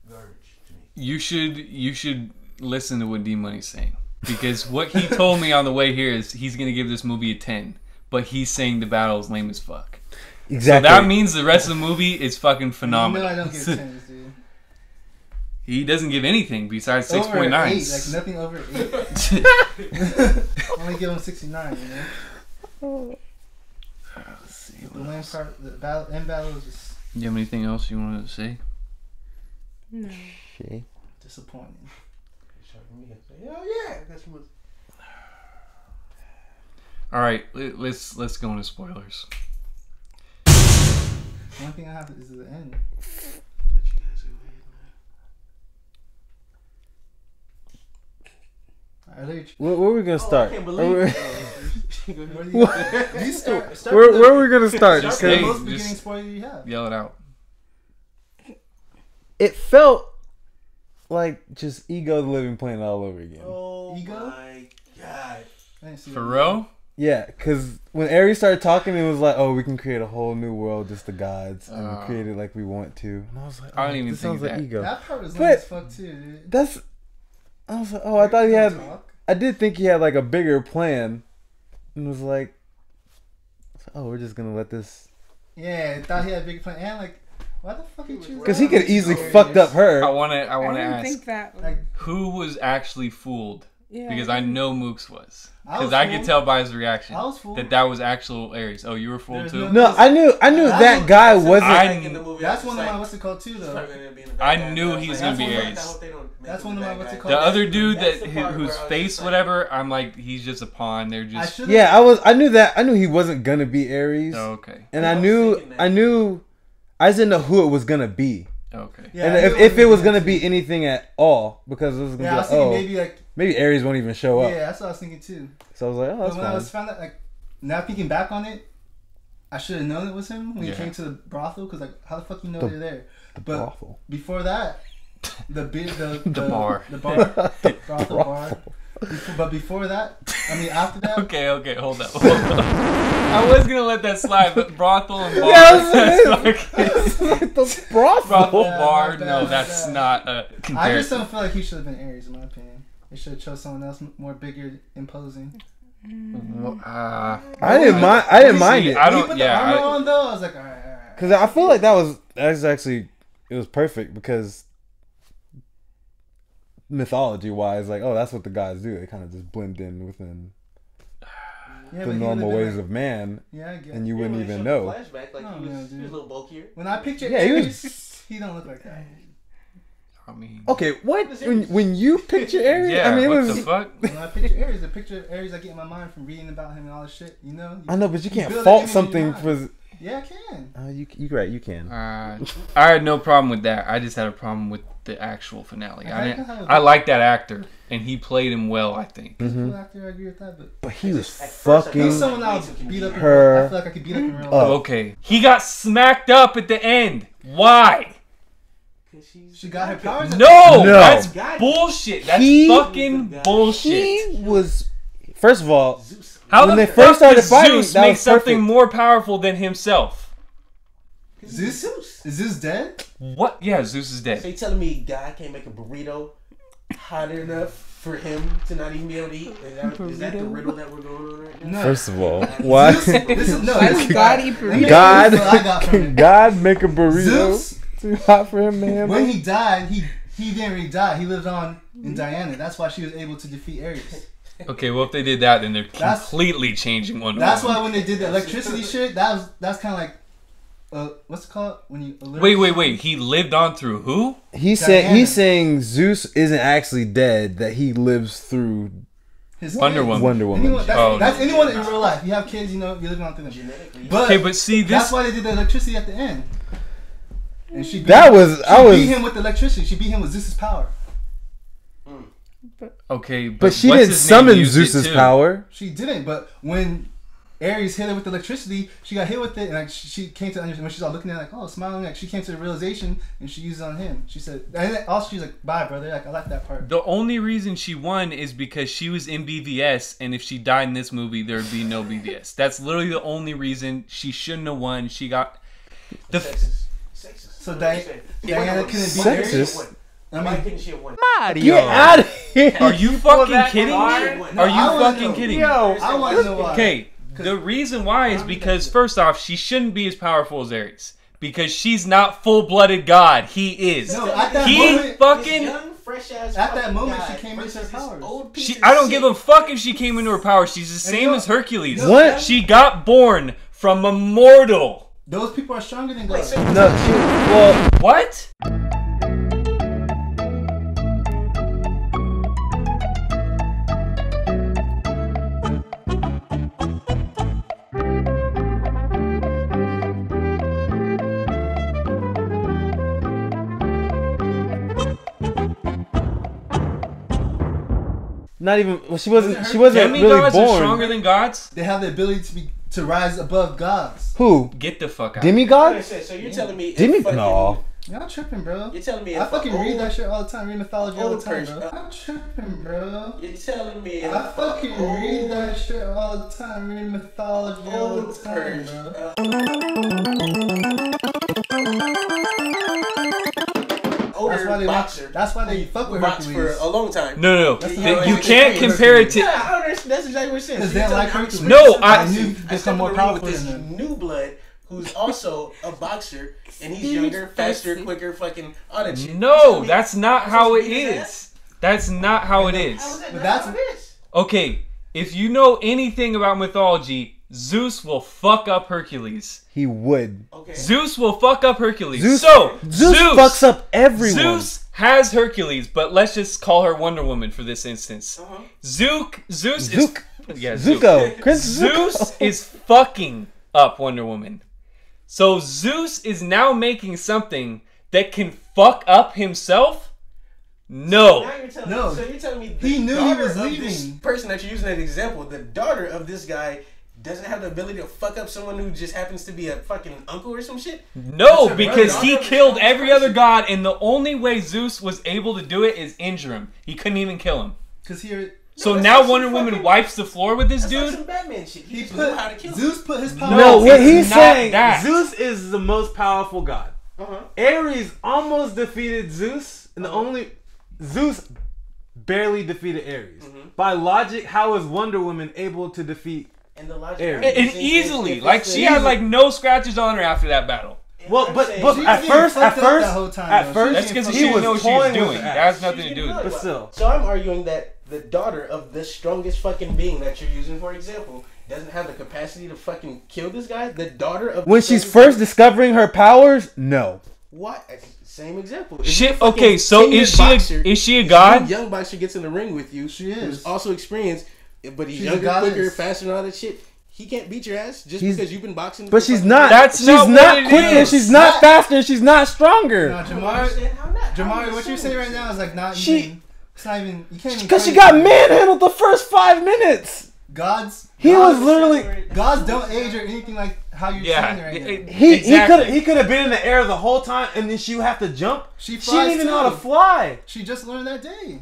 garbage to me. You should listen to what D Money's saying, because what he told me on the way here is he's gonna give this movie a 10, but he's saying the battle is lame as fuck. Exactly. So that means the rest of the movie is fucking phenomenal. You know I don't give 10s, dude. He doesn't give anything besides Over 6.9. 8, like nothing over 8. Only give him 69, you know? Let's see. The last part, the battle, end battle is just You have anything else you wanted to say? No. Okay. disappointing. Hell yeah, that's what. All right, let's go into spoilers. One thing I have is the end. Where are we gonna start? I can't Where Where are we gonna start? Start from the most beginning spoiler you have. Yell it out. It felt like just Ego the Living Planet all over again. Oh Ego? my god. I didn't see For that. real? Yeah, because when Ares started talking, it was like, oh, we can create a whole new world, just the gods, and create it like we want to. And I was like, oh, I don't even this think sounds like that. Ego. That part was But lame as fuck too, dude. That's. I was like, oh, I thought he had. I did think he had like a bigger plan, and was like, oh, we're just gonna let this. Yeah, I thought he had a big plan. And like, why the fuck he choose? Because he could easily fucked up her. I wanna I didn't ask think that. Like, who was actually fooled. Yeah. Because I know Mooks was. I was Because I could fooled. tell by his reaction I was fooled. that was actual Ares. Oh, you were fooled There's too? No, I knew that guy wasn't. That's one of my what's it called too though. I knew he was gonna be Ares. That's one of my what's it called. The other dude whose face whatever, I'm like, he's just a pawn. They're just Yeah, I knew that. I knew he wasn't gonna be Ares. Oh, okay. And I just didn't know who it was gonna be. Okay. Yeah, and if it was gonna be anything at all, because it was gonna Yeah, I was be like, thinking maybe Ares won't even show up. Yeah, that's what I was thinking too. So I was like, oh, that's But when fine. I was found out, like, now thinking back on it, I should have known it was him when he Yeah. came to the brothel. Because like, how the fuck you know The- they're there? the But brothel. before that, the bar. brothel bar. But before that, I mean after that. Okay, hold up. I was gonna let that slide, but brothel and bar. The brothel bar. No, that's not a comparison. I just don't feel like he should have been Ares, in my opinion. They should have chose someone else more bigger, imposing. I didn't mind it. I When he don't. put Yeah. the armor on though, I was like, alright. Because I feel like that's actually, it was perfect because mythology wise, like, oh, that's what the gods do. They kind of just blend in within Yeah, the normal ways of man, Yeah, I get and you it. wouldn't even know. Flashback, like Oh, he man, was dude. a little bulkier. When I picture Yeah, he Ares, he don't look like that. I mean, Okay, what? When you picture Ares, yeah. I mean, it What was. the fuck? When I picture Ares, the picture of Ares I get in my mind from reading about him and all this shit, you know? I know, but you can't build that fault image in something your for. mind. Yeah, I can. You're right. You can. I had no problem with that. I just had a problem with the actual finale. I I like that actor, and he played him well. I think. Mm-hmm. Cool actor, I agree with that, but But he was first I fucking. he's someone I would beat up. her I feel like I could beat up in real life. Okay, he got smacked up at the end. Why? She got her powers. No, No. that's bullshit. That's He- fucking bullshit. He was. First of all, How when the they first fuck started does fighting, Zeus that make was something perfect. more powerful than himself? Zeus? Is Zeus dead? What? Yeah, Zeus is So dead. you telling me God can't make a burrito hot enough for him to not even be able to eat? Is that the riddle that we're going on right now? No. first of all, why? This is, no, Why this does is God Let eat me burritos? tell you what I got from Can it. God make a burrito Zeus, too hot for him, man? when he died, he didn't really die. He lived on in Diana. That's why she was able to defeat Ares. Okay, well if they did that, then they're That's- completely changing Wonder That's Woman. why when they did the electricity shit, that's kind of like, what's it called when you? Wait. He lived on through who? He's saying Zeus isn't actually dead. That he lives through His Wonder kids. Woman. Wonder Woman. Anyone, that's, Oh, that's no. anyone in real life. You have kids, you know, you're living on through them. Genetically. But, Okay, but see, that's this- why they did the electricity at the end. And she beat That him, was- she I was- beat him with electricity. She beat him with Zeus's power. Okay, But she what's didn't his name summon used it Zeus's too? power. She didn't, but when Ares hit her with electricity, she got hit with it, and like she came to understand when she's all looking at it, like, oh, smiling, like she came to the realization, and she used it on him. She said, and then also she's like, bye, brother. Like I like that part. The only reason she won is because she was in BVS, and if she died in this movie, there would be no BVS. That's literally the only reason. She shouldn't have won. She got the. Sexist. So Diana couldn't beat Sexist? Ares. Why couldn't she have won? Get out of here! Are you fucking kidding me? No, Are you I wanna fucking know. kidding me? I want to know why. Okay, the reason why is because first off, she shouldn't be as powerful as Ares because she's not full-blooded God. He is. No, at that he moment, fucking. Young, fresh ass. At that moment, guy she came into her powers. I don't give a fuck if she came into her power. She's the same as Hercules. What? She got born from a mortal. Those people are stronger than God. No, What? not even. Well, she wasn't. She wasn't really Demigods born. are stronger than gods? They have the ability to rise above gods. Who? Get the fuck out. Demigod? So you're telling me? No. Y'all tripping, bro. You're telling me? I fucking read that shit all the time. Read mythology all the time, person, bro. I'm tripping, bro. You're telling me? I fucking read that shit all the time. Read mythology all the time, Boxer. That's why they fuck with boxed Hercules for a long time. No. You can't compare it to. Yeah, I understand. That's exactly what it says. Because they don't like Hercules. No, I knew you could become more powerful with than this him. new blood who's also a boxer and he's younger, faster, quicker, fucking all that shit. No, that's not how it is. That's not how it is. But that's what it is. Okay, if you know anything about mythology, Zeus will fuck up Hercules. He would. Okay. Zeus will fuck up Hercules. Zeus Zeus fucks up everyone. Zeus has Hercules, but let's just call her Wonder Woman for this instance. Zeus is Zuko. Zeus is fucking up Wonder Woman. So Zeus is now making something that can fuck up himself? No. So you're telling me He knew he was leaving. This leaving. person that you're using as an example, the daughter of this guy doesn't have the ability to fuck up someone who just happens to be a fucking uncle or some shit? No, because he killed every other god, and the only way Zeus was able to do it is injure him. He couldn't even kill him. So now Wonder Woman wipes the floor with this dude? Like some Batman shit. He just knew how to kill Zeus him. put his power. No, what he's not saying, that. Zeus is the most powerful god. Ares almost defeated Zeus, and Zeus barely defeated Ares. By logic, how is Wonder Woman able to defeat Ares? And easily. Like, she had, like, no scratches on her after that battle. Well, but at first, that's because she didn't know what she was doing. That has nothing to do with it. But still. So I'm arguing that the daughter of the strongest fucking being that you're using, for example, doesn't have the capacity to fucking kill this guy. The daughter of when she's first discovering her powers, no. What? Same example. Shit. Okay, so is she a god? Young boxer gets in the ring with you. She is. Who's also experienced, but he's She's younger, a quicker, goddess. faster, and all that shit. He can't beat your ass just because you've been boxing. But for she's fucking- not. She's not quicker. She's not faster. She's not stronger. No, Jamari, what you're saying right now is like not even. It's not even. You can't even. Because she got manhandled the first 5 minutes. Gods. Was literally. Gods don't age or anything like how you're saying right now. He could have been in the air the whole time, and then she would have to jump. She didn't even know how to fly. She just learned that day.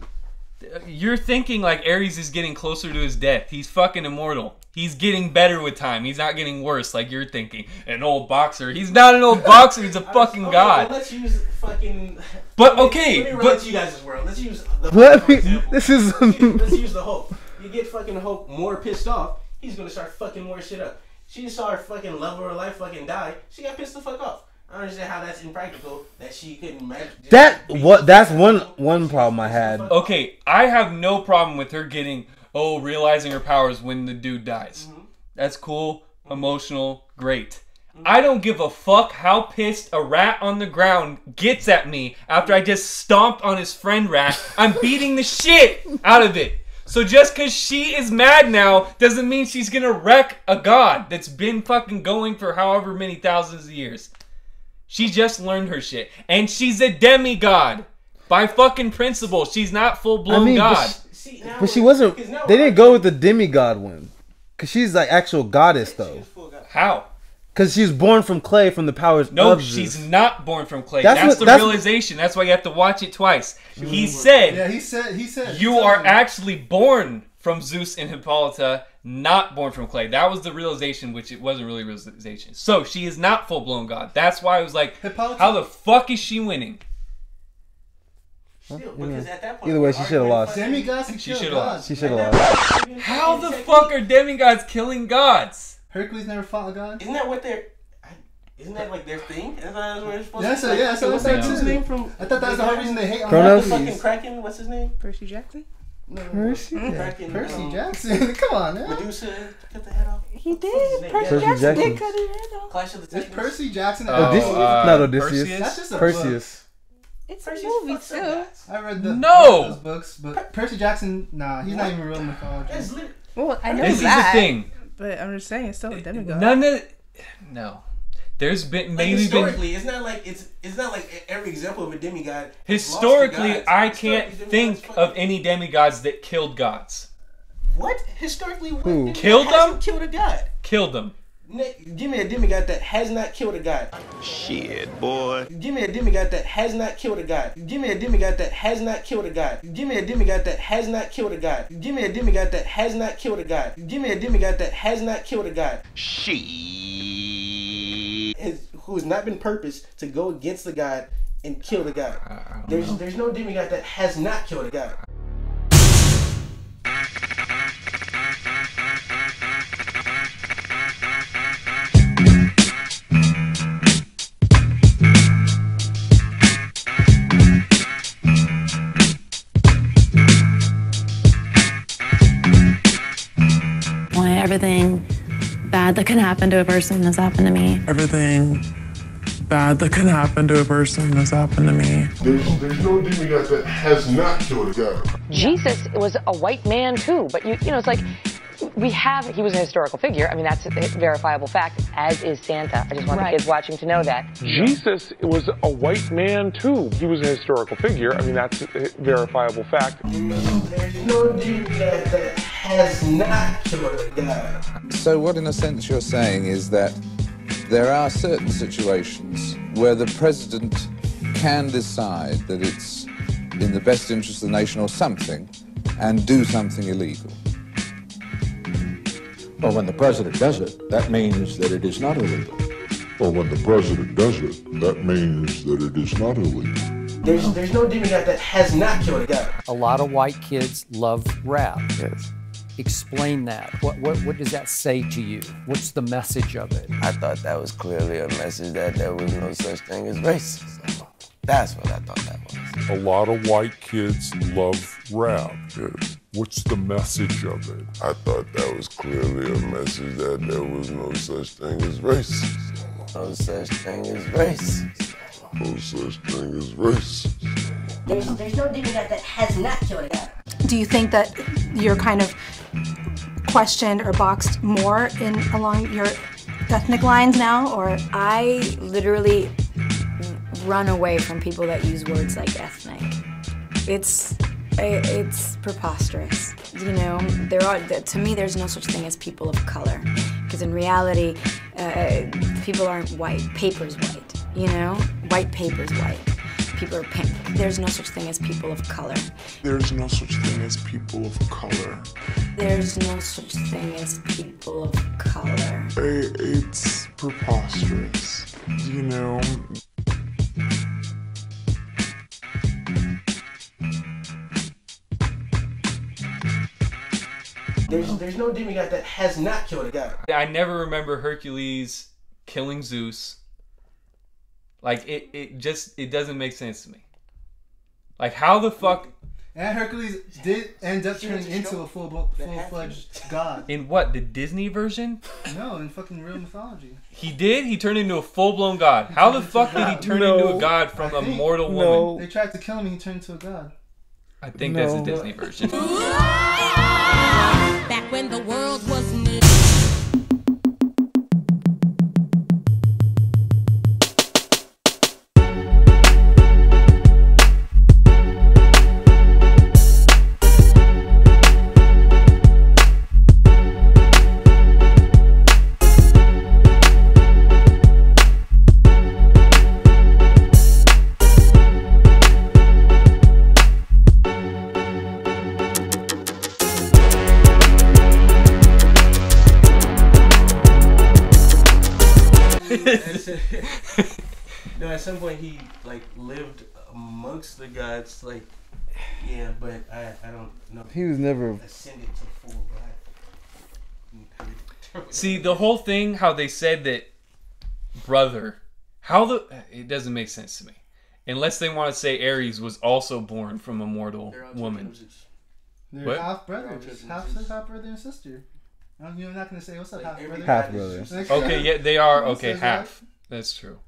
You're thinking like Ares is getting closer to his death. He's fucking immortal. He's getting better with time. He's not getting worse like you're thinking. An old boxer. He's not an old boxer. He's a fucking god. Well, let's use fucking. But let okay, me but relate to you guys' world. Let's use the Hulk, for example. This is. Let's use the Hulk. You get fucking Hulk more pissed off, he's gonna start fucking more shit up. She just saw her fucking love of her life fucking die. She got pissed the fuck off. I don't understand how that's impractical that she couldn't match. That's one problem I had. Okay, I have no problem with her getting realizing her powers when the dude dies. That's cool, emotional, great. I don't give a fuck how pissed a rat on the ground gets at me after I just stomped on his friend rat. I'm beating the shit out of it. So just because she is mad now doesn't mean she's gonna wreck a god that's been fucking going for however many thousands of years. She just learned her shit. And she's a demigod. By fucking principle. She's not full-blown god. But she wasn't. They didn't go with the demigod one. Because she's like actual goddess, though. How? Because she was born from clay from the powers No, of she's Zeus. not born from clay. That's the realization. That's why you have to watch it twice. He said, you are actually born from Zeus and Hippolyta, not born from clay. That was the realization, which it wasn't really a realization. So she is not full-blown god. That's why I was like, how the fuck is she winning? Still, because at that point, either way, she should have lost. Demigods She should have lost. She should have lost. How the fuck are demigods killing gods? Hercules never fought a god. Isn't that what they're? Isn't that like their thing? I thought that's what they're supposed Yeah, to so like, yeah, so what's that's his too. name from? I thought that was the whole reason they hate on Chronos? Marvel Fucking movies. Kraken. What's his name? Percy Jackson. No, Percy Kraken. Percy Jackson. Come on, man. Medusa cut the head off. He did. What's his name? Percy Yeah. Jackson Jackson. did cut his head off. Clash of the It's Titans. Percy Jackson. Not Odysseus. That's just a Perseus. It's Percy's a movie fucked too. up. I read the those books, but Percy Jackson, nah, he's not even real mythology. That's lit. Well, I know This is the that. thing. But I'm just saying, it's still a demigod. No. There's been Like maybe historically, been it's not like every example of a demigod. historically. I can't Historically, think demigods of any demigods that killed gods. What historically? What Who? demigod Killed hasn't them? Killed a god. Killed them. Give me a demigod that has not killed a god. Shit, boy. Give me a demigod that has not killed a god. Give me a demigod that has not killed a god. Give me a demigod that has not killed a god. Give me a demigod that has not killed a god. Give me a demigod that has not killed a god. Shit. Who has not been purposed to go against the god and kill the god. There's no demigod that has not killed a god. Why everything bad that can happen to a person has happened to me. Everything bad that can happen to a person has happened to me. There's no demigod that has not killed a god. Jesus was a white man too, but you know, it's like he was a historical figure. I mean, that's a verifiable fact, as is Santa. I just want the kids watching to know that. Jesus was a white man too. He was a historical figure. I mean, that's a verifiable fact. There's no demigod that has not killed a god. So what, in a sense, you're saying is that there are certain situations where the president can decide that it's in the best interest of the nation or something and do something illegal. Well, when the president does it, that means that it is not illegal. Well, when the president does it, that means that it is not illegal. There's no demigod that has not killed a god. A lot of white kids love rap. Yes. Explain that. What does that say to you? What's the message of it? I thought that was clearly a message that there was no such thing as racism. That's what I thought that was. A lot of white kids love rap. Yes. What's the message of it? I thought that was clearly a message that there was no such thing as racism. No such thing as racism. No such thing as racism. There's no demigod that has not killed a god. Do you think that you're kind of questioned or boxed more along your ethnic lines now, or? I literally run away from people that use words like ethnic. It's preposterous. You know, to me, there's no such thing as people of color, because in reality, people aren't white. Paper's white. You know, white paper's white. People are pink. There's no such thing as people of color. There's no such thing as people of color. There's no such thing as people of color. It's preposterous. You know. There's no demigod that has not killed a god. I never remember Hercules killing Zeus. Like it doesn't make sense to me. Like how the fuck? And Hercules did end up turning into a full-fledged god. In what, the Disney version? No, in fucking real mythology. He did? He turned into a full-blown god. How the fuck did he turn into a god from a mortal woman? They tried to kill him and he turned into a god. I think that's a Disney version. Back when the world was new. No, at some point he like lived amongst the gods, like yeah, but I don't know. He was never ascended to full god. See, the whole thing, how they said that brother. It doesn't make sense to me. Unless they want to say Ares was also born from a mortal woman. They're What? half brothers. Half brother and sister. You're not going to say, what's up, half brother? Half brothers. Okay, yeah, they are. Okay, Says half. That's true.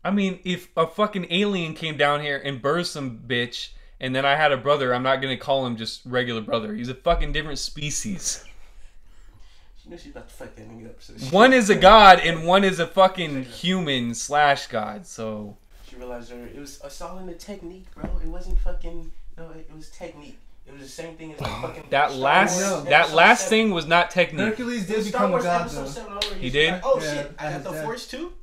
I mean, if a fucking alien came down here and birthed some bitch, and then I had a brother, I'm not going to call him just regular brother. He's a fucking different species. She knew she was about to fuck that nigga up. So One is a god, and one is a fucking human/god, so... She realized it was all in the technique, bro. It wasn't fucking... No, it was technique. It was the same thing as like fucking... That last thing was not technique. Hercules did become a god, though. He did? Like, oh Yeah, shit, I got the Force too?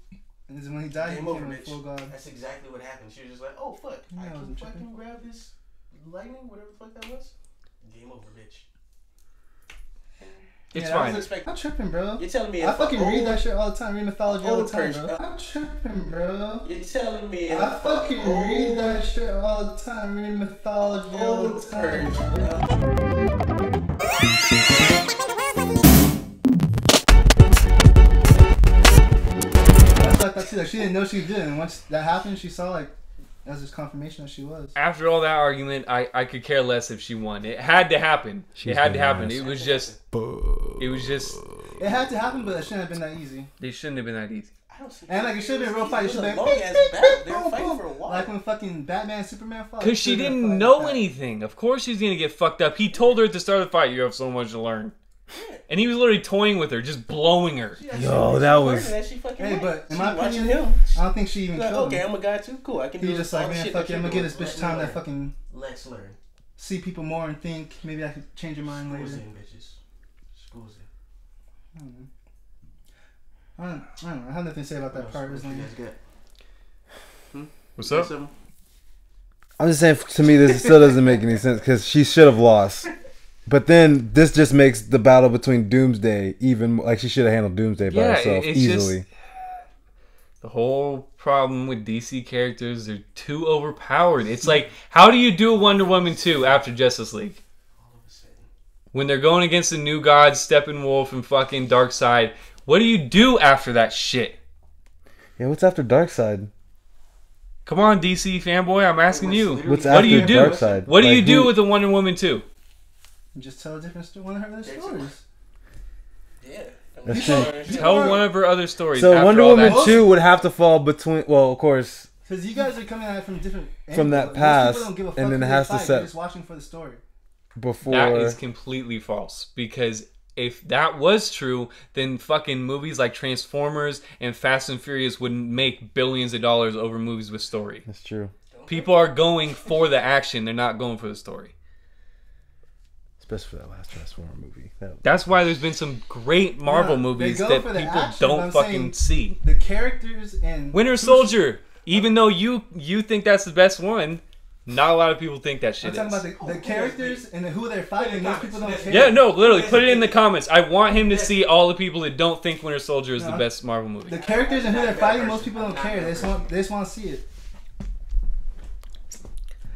And this is when he died, Game he over, became a bitch. full god. That's exactly what happened. She was just like, oh fuck, I can fucking grab this lightning, whatever the fuck that was. Game over, bitch. It's Yeah, fine. I'm tripping, bro. You're telling me I if fucking a read old- that shit all the time. Read mythology all the old time, person- bro. I'm tripping, bro. You're telling me I fucking read that shit all the time. Read mythology all the time, That's like that too. Like, she didn't know she did, and once that happened, she saw like that was just confirmation that she was. After all that argument, I could care less if she won. It had to happen. It had to happen. It was just... It had to happen, but it shouldn't have been that easy. They shouldn't have been that easy. And like it should have been a real fight. It should have been like when fucking Batman and Superman fought. Because she didn't know anything. Of course she's going to get fucked up. He told her at the start of the fight, you have so much to learn. And he was literally toying with her, just blowing her. Yo, that was... Hey, but in my watching opinion, him. I don't think she even Like, killed okay, him. I'm a guy too. Cool, I can He do was just all like, the man, shit fuck that it, I'm gonna you're get this doing. bitch Let's time to learn. fucking Let's learn. see people more and think maybe I could change your mind later. School's in, bitches. School's in. I don't know. I have nothing to say about that part. What you Isn't guys got? What's up? I'm just saying, to me, this still doesn't make any sense because she should have lost. But then this just makes the battle between Doomsday even like she should have handled Doomsday by herself it's easily. Just, the whole problem with DC characters, they're too overpowered. It's like, how do you do a Wonder Woman 2 after Justice League? When they're going against the new gods, Steppenwolf and fucking Darkseid, what do you do after that shit? Yeah, what's after Darkseid? Come on, DC fanboy, I'm asking you. What's what do you after do? Darkseid? What do Like you do who- with the Wonder Woman 2? just tell a different story. One of her other stories. Yeah. That's true. Tell one of her other stories. So after Wonder all Woman that 2 would have to fall between, well, of course, Because you guys are coming at it from different From that angles. Most past, people don't give a fuck and then who it they has to fight. set- They're just watching for the story. before... That is completely false. Because if that was true, then fucking movies like Transformers and Fast and Furious would make billions of dollars over movies with story. That's true. People are going for the action. They're not going for the story. Especially for that last Transformer movie. That's why there's been some great Marvel Yeah, movies they go that for the people action, but don't I'm fucking saying see. The characters and Winter Soldier. Even though you think that's the best one, not a lot of people think that I'm shit talking is. about the characters and who they're fighting. Most people don't care. Yeah, no, literally, put it in the comments. I want him to see all the people that don't think Winter Soldier is the No. best Marvel movie. The characters and who they're fighting, most people don't care. They just want to see it.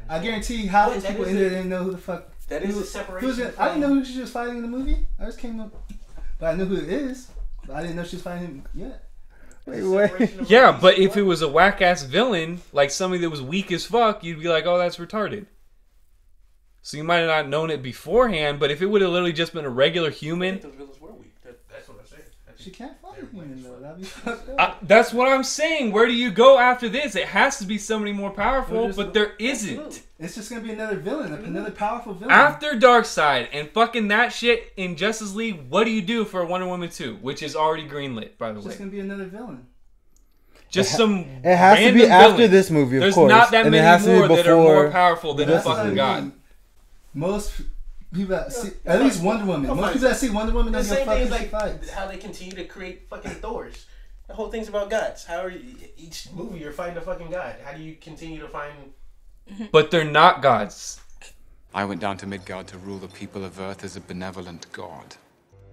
I guarantee half the people in there didn't know who the fuck. That is a separation I didn't know who she was fighting in the movie. I just came up, but I knew who it is. But I didn't know she was fighting him yet. Yeah, but if it was a whack ass villain, like somebody that was weak as fuck, you'd be like, oh, that's retarded. So you might have not known it beforehand, but if it would have literally just been a regular human. Those villains were weak. That's what I'm saying. She can't fight a human though. That'd be fucked up. That's what I'm saying. Where do you go after this? It has to be somebody more powerful, but there isn't. It's just gonna be another villain, another powerful villain. After Darkseid and fucking that shit in Justice League, what do you do for Wonder Woman 2? Which is already greenlit, by the It's way. just gonna be another villain. Just some It has to be random after villain. this movie, of There's course. not that and it has many to be more that are more before powerful than a That's what I fucking mean. god. Most people that see, at least Wonder Woman. Most people that see Wonder Woman The don't give a same fuck thing who is she like fights. how they continue to create fucking Thors. The whole thing's about gods. How are you, each movie you're fighting a fucking god? How do you continue to find? But they're not gods. I went down to Midgard to rule the people of Earth as a benevolent god.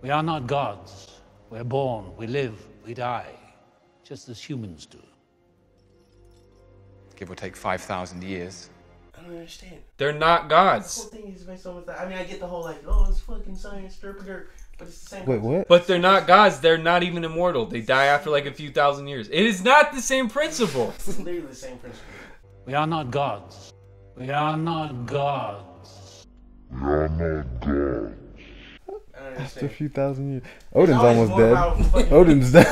We are not gods. We're born, we live, we die, just as humans do. Give or take 5,000 years. I don't understand. They're not The gods. whole thing is based on that. I mean, I get the whole like, oh, it's fucking science, derp. But But it's the same. Wait, what? But they're not gods. They're not even immortal. They die after like a few thousand years. It is not the same principle. It's literally the same principle. We are not gods. We are not gods. You're not God. After a few thousand years. Odin's almost dead. Odin's dead.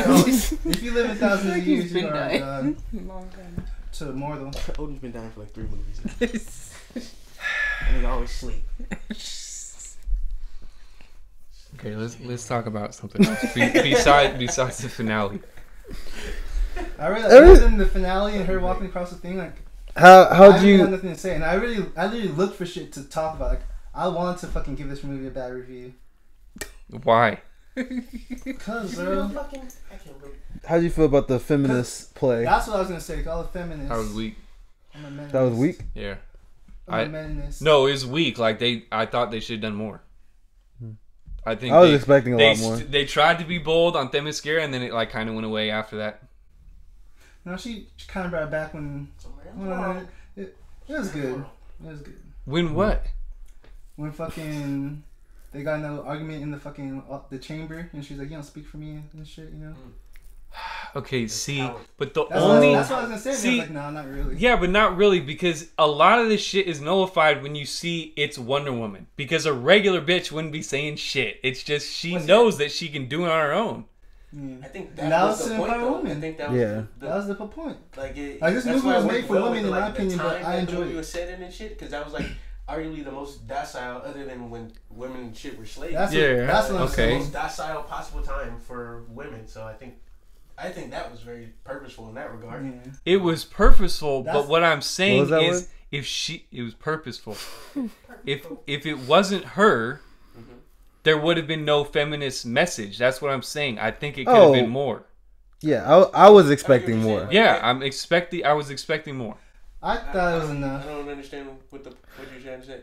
If you live 1,000 years, you are God. To immortal. Odin's been dying for like 3 movies. And he always sleep. Okay, let's talk about something else besides the finale. I really other than the finale and her walking across the thing, like how'd you? I have nothing to say, and I literally looked for shit to talk about. Like I wanted to fucking give this movie a bad review. Why? Cause How'd you feel about the feminist play? That's what I was gonna say. All the feminists. That was weak. That was weak. Yeah. No, it was weak. Like I thought they should have done more. I think I was expecting a lot more. They tried to be bold on Themyscira, and then it like kind of went away after that. No, she kind of brought it back when it was good. It was good. When what? When fucking they got in an argument in the fucking the chamber, and she's like, "You don't speak for me and shit," you know. Okay, see, but that's what I was gonna say. See, I was like, no, not really. Yeah, but not really, because a lot of this shit is nullified when you see it's Wonder Woman. Because a regular bitch wouldn't be saying shit. It's just she knows that she can do it on her own. Yeah. I think that was the point, though. I think that was that was the point. Like this movie was made for women, in my opinion, but I enjoyed it. Was set in and shit, because that was like arguably the most docile, other than when women and shit were slaves. That's what I'm saying. The most docile possible time for women. So I think that was very purposeful in that regard. Yeah. It was purposeful, but what I'm saying is, it was purposeful. If it wasn't her, there would have been no feminist message. That's what I'm saying. I think it could have been more. Yeah, I was expecting more. Yeah, I was expecting more. I thought it was enough. I don't understand what you're trying to say.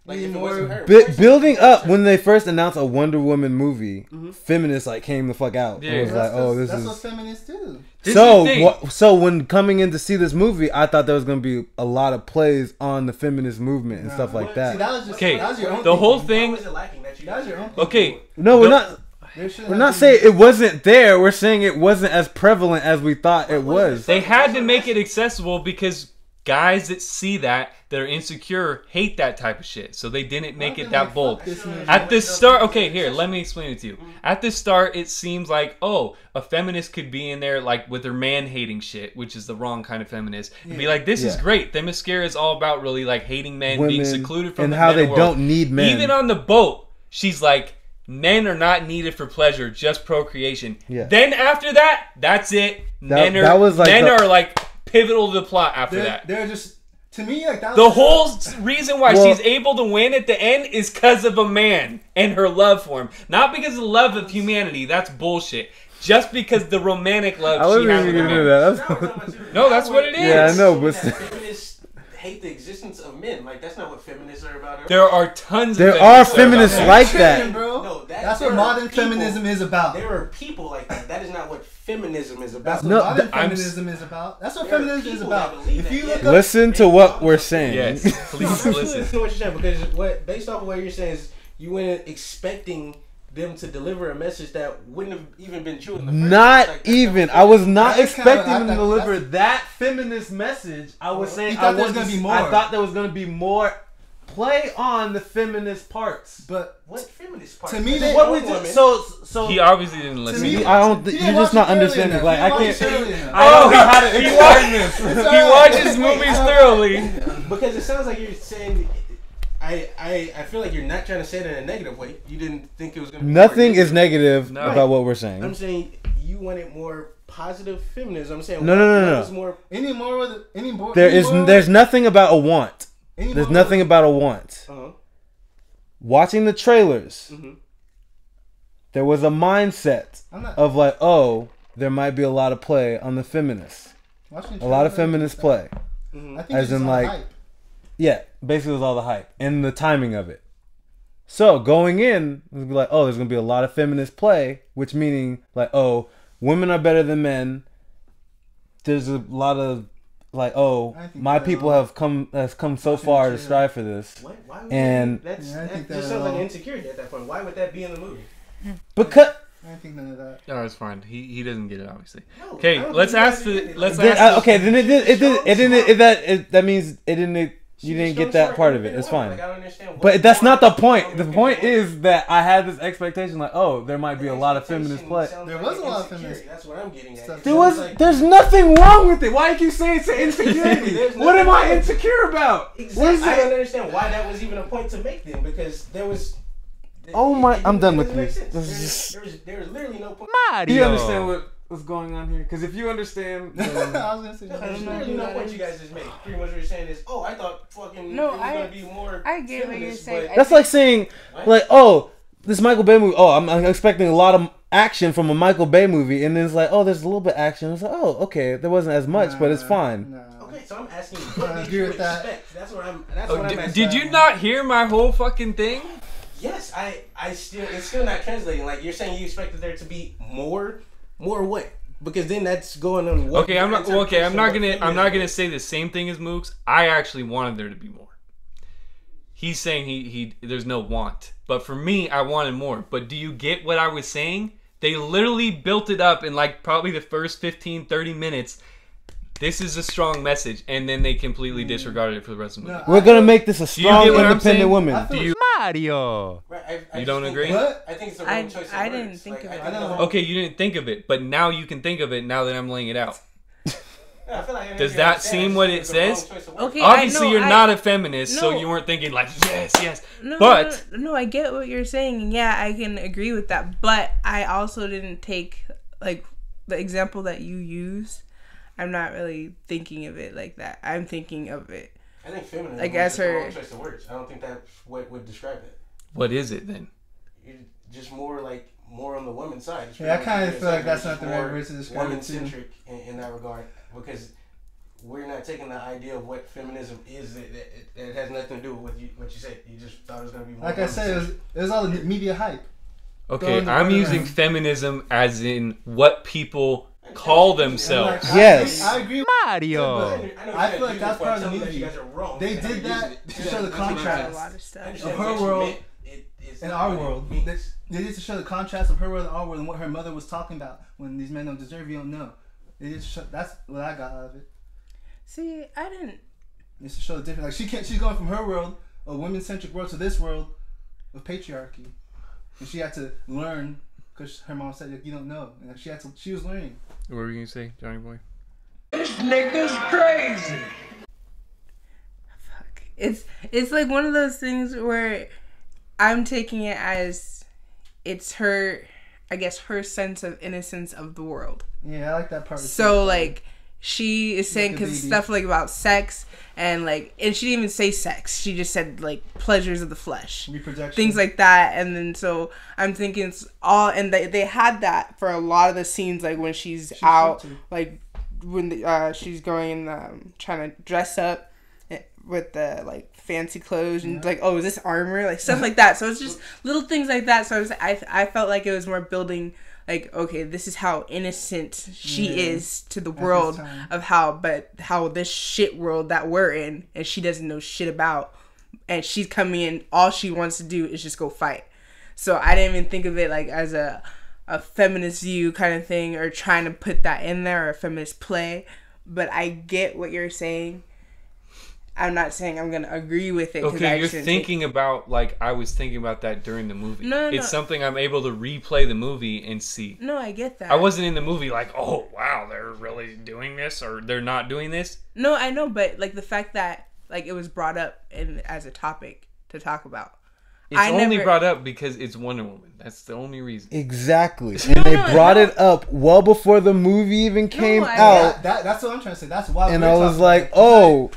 Like if it wasn't her, building up when they first announced a Wonder Woman movie, feminists like came the fuck out. Yeah. It was like, that's what feminists do. So when coming in to see this movie, I thought there was gonna be a lot of plays on the feminist movement and stuff like that. See, that was just, okay, that was your own the whole thing. thing. That was your own Okay, no, we're not saying it wasn't there. We're saying it wasn't as prevalent as we thought it was. They had to make it accessible because guys that see that are insecure hate that type of shit, so they didn't make it that bold. At the start, okay, here, let me explain it to you. At the start, it seems like, a feminist could be in there like with her man-hating shit, which is the wrong kind of feminist, and be like, this is great. Themyscira is all about really like hating men, being secluded from and the how they world. don't need men. Even on the boat, she's like, men are not needed for pleasure, just procreation. Yeah. Then after that, that's it. Men are are like pivotal to the plot after that. They're just, to me, like that. The whole reason why she's able to win at the end is because of a man and her love for him, not because of the love of humanity. That's bullshit. Just because the romantic love she has with him. No, that's what it is. Yeah, I know, but feminists hate the existence of men. Like that's not what feminists are about. There are tons. There are feminists like that. Bro. No, that's what modern feminism is about. There are people like that. That is not what feminism is about. That's what modern feminism is about. That's what feminism is about. If you look listen to what we're saying. Yes, please listen to what you're saying, because based off of what you're saying is you went expecting them to deliver a message that wouldn't have even been true in the first Not place. Even. I was not expecting them to deliver that feminist message. I was saying I thought there was going to be more play on the feminist parts. But what feminist parts? To me, so he obviously didn't listen. To me, I don't. You're just not understanding. Like I can't. He watches movies thoroughly. Because it sounds like you're saying. I feel like you're not trying to say it in a negative way. You didn't think it was going to be nothing is negative about what we're saying. I'm saying you wanted more positive feminism. I'm saying no. More There's nothing about a want. There's nothing about a want. Watching the trailers, there was a mindset of like, there might be a lot of play on the feminists. A lot of feminist play. I think as in like hype. Yeah, basically it was all the hype and the timing of it. So going in, it would be like, there's gonna be a lot of feminist play, which meaning like, women are better than men. There's a lot of like, my people have come so far to strive for this. Why and that just sounds like insecurity at that point. Why would that be in the movie? Because I didn't think none of that. No, it's fine. He doesn't get it obviously. No, Okay, let's ask the okay. Then that means it didn't. You didn't get that part of it. It's fine. Like, I don't understand. But that's not the point. The point is that I had this expectation, like, oh, there might be a lot of feminist play. There was a lot of feminist. That's what I'm getting at. There's nothing wrong with it. Why do you keep saying it's insecurity? What am I insecure about? Exactly. What is I it? don't understand why that was even a point to make then, because there was. Oh my! I'm done with There this. was literally no point. Do you understand what's going on here? Because if you understand, I was gonna say, there's literally no point you guys just made. Pretty much what you're saying is, oh, I thought fucking No, it was gonna be more. I get what you're saying. that's like saying, like, oh, this Michael Bay movie. Oh, I'm expecting a lot of action from a Michael Bay movie, and then it's like, oh, there's a little bit of action. It's like, oh, okay, there wasn't as much, but it's fine. Okay, so I'm asking you, what did agree you with that. expect? That's what I'm. That's what I'm asking. Did you not hear my whole fucking thing? Yes, I still, it's still not translating. Like, you're saying you expected there to be more what? Because then that's going on. What Okay, I'm not gonna say the same thing as Mooks. I actually wanted there to be more. He's saying he there's no want, but for me, I wanted more. But do you get what I was saying? They literally built it up in like probably the first 15-30 minutes. This is a strong message, and then they completely disregarded it for the rest of the movie. We're gonna make this a strong, you get what I'm independent saying? woman. Do you? Mario. You don't agree? I think it's the wrong choice of I words. didn't think of it. Okay, you didn't think of it, but now you can think of it now that I'm laying it out. I feel like Does that seem what it says? Okay, Obviously, you're not a feminist, so you weren't thinking like, yes. But no, I get what you're saying, and yeah, I can agree with that. But I also didn't take like the example that you used. I'm not really thinking of it like that. I'm thinking of it. I think feminism like is as the her. wrong choice of words. I don't think that's what would describe it. What is it then? You're just more on the woman's side. Yeah, I kind of feel like that's not the right word to describe it. Woman-centric in that regard, because we're not taking the idea of what feminism is. It has nothing to do with what you said. You just thought it was going to be more. Like I said, it was all the media hype. Okay, I'm using feminism as in what people call themselves. Yes. I agree. Mario. I feel like that's part of the movie. They did that to show the contrast of her world and our world. They did to show the contrast of her world and our world and what her mother was talking about. When these men don't deserve, you don't know. They did show, that's what I got out of it. See, I didn't. It's to show the difference. Like she's going from her world, a women-centric world, to this world of patriarchy, and she had to learn because her mom said, "You don't know," and she was learning. What were you gonna say, Johnny Boy? This nigga's crazy. Fuck. It's like one of those things where I'm taking it as it's her, I guess, her sense of innocence of the world. Yeah, I like that part. So like she is saying because stuff like about sex and she didn't even say sex. She just said like pleasures of the flesh, reproduction, things like that. And then so I'm thinking it's all, and they had that for a lot of the scenes, like when she's out, like when she's going trying to dress up with the like fancy clothes and like, oh, is this armor, like stuff like that. So it's just little things like that. So I felt like it was more building. Like, okay, this is how innocent she is to the world of how this shit world that we're in, and she doesn't know shit about, and she's coming in, all she wants to do is just go fight. So I didn't even think of it like as a feminist view kind of thing, or trying to put that in there, or a feminist play. But I get what you're saying. I'm not saying I'm gonna agree with it. Okay, you're thinking about like I was thinking about that during the movie. No, it's something I'm able to replay the movie and see. No, I get that. I wasn't in the movie like, oh wow, they're really doing this or they're not doing this. No, I know, but like the fact that like it was brought up as a topic to talk about. It's only brought up because it's Wonder Woman. That's the only reason. Exactly. And they brought it up well before the movie even came out. That's what I'm trying to say. That's why. And I was like, oh.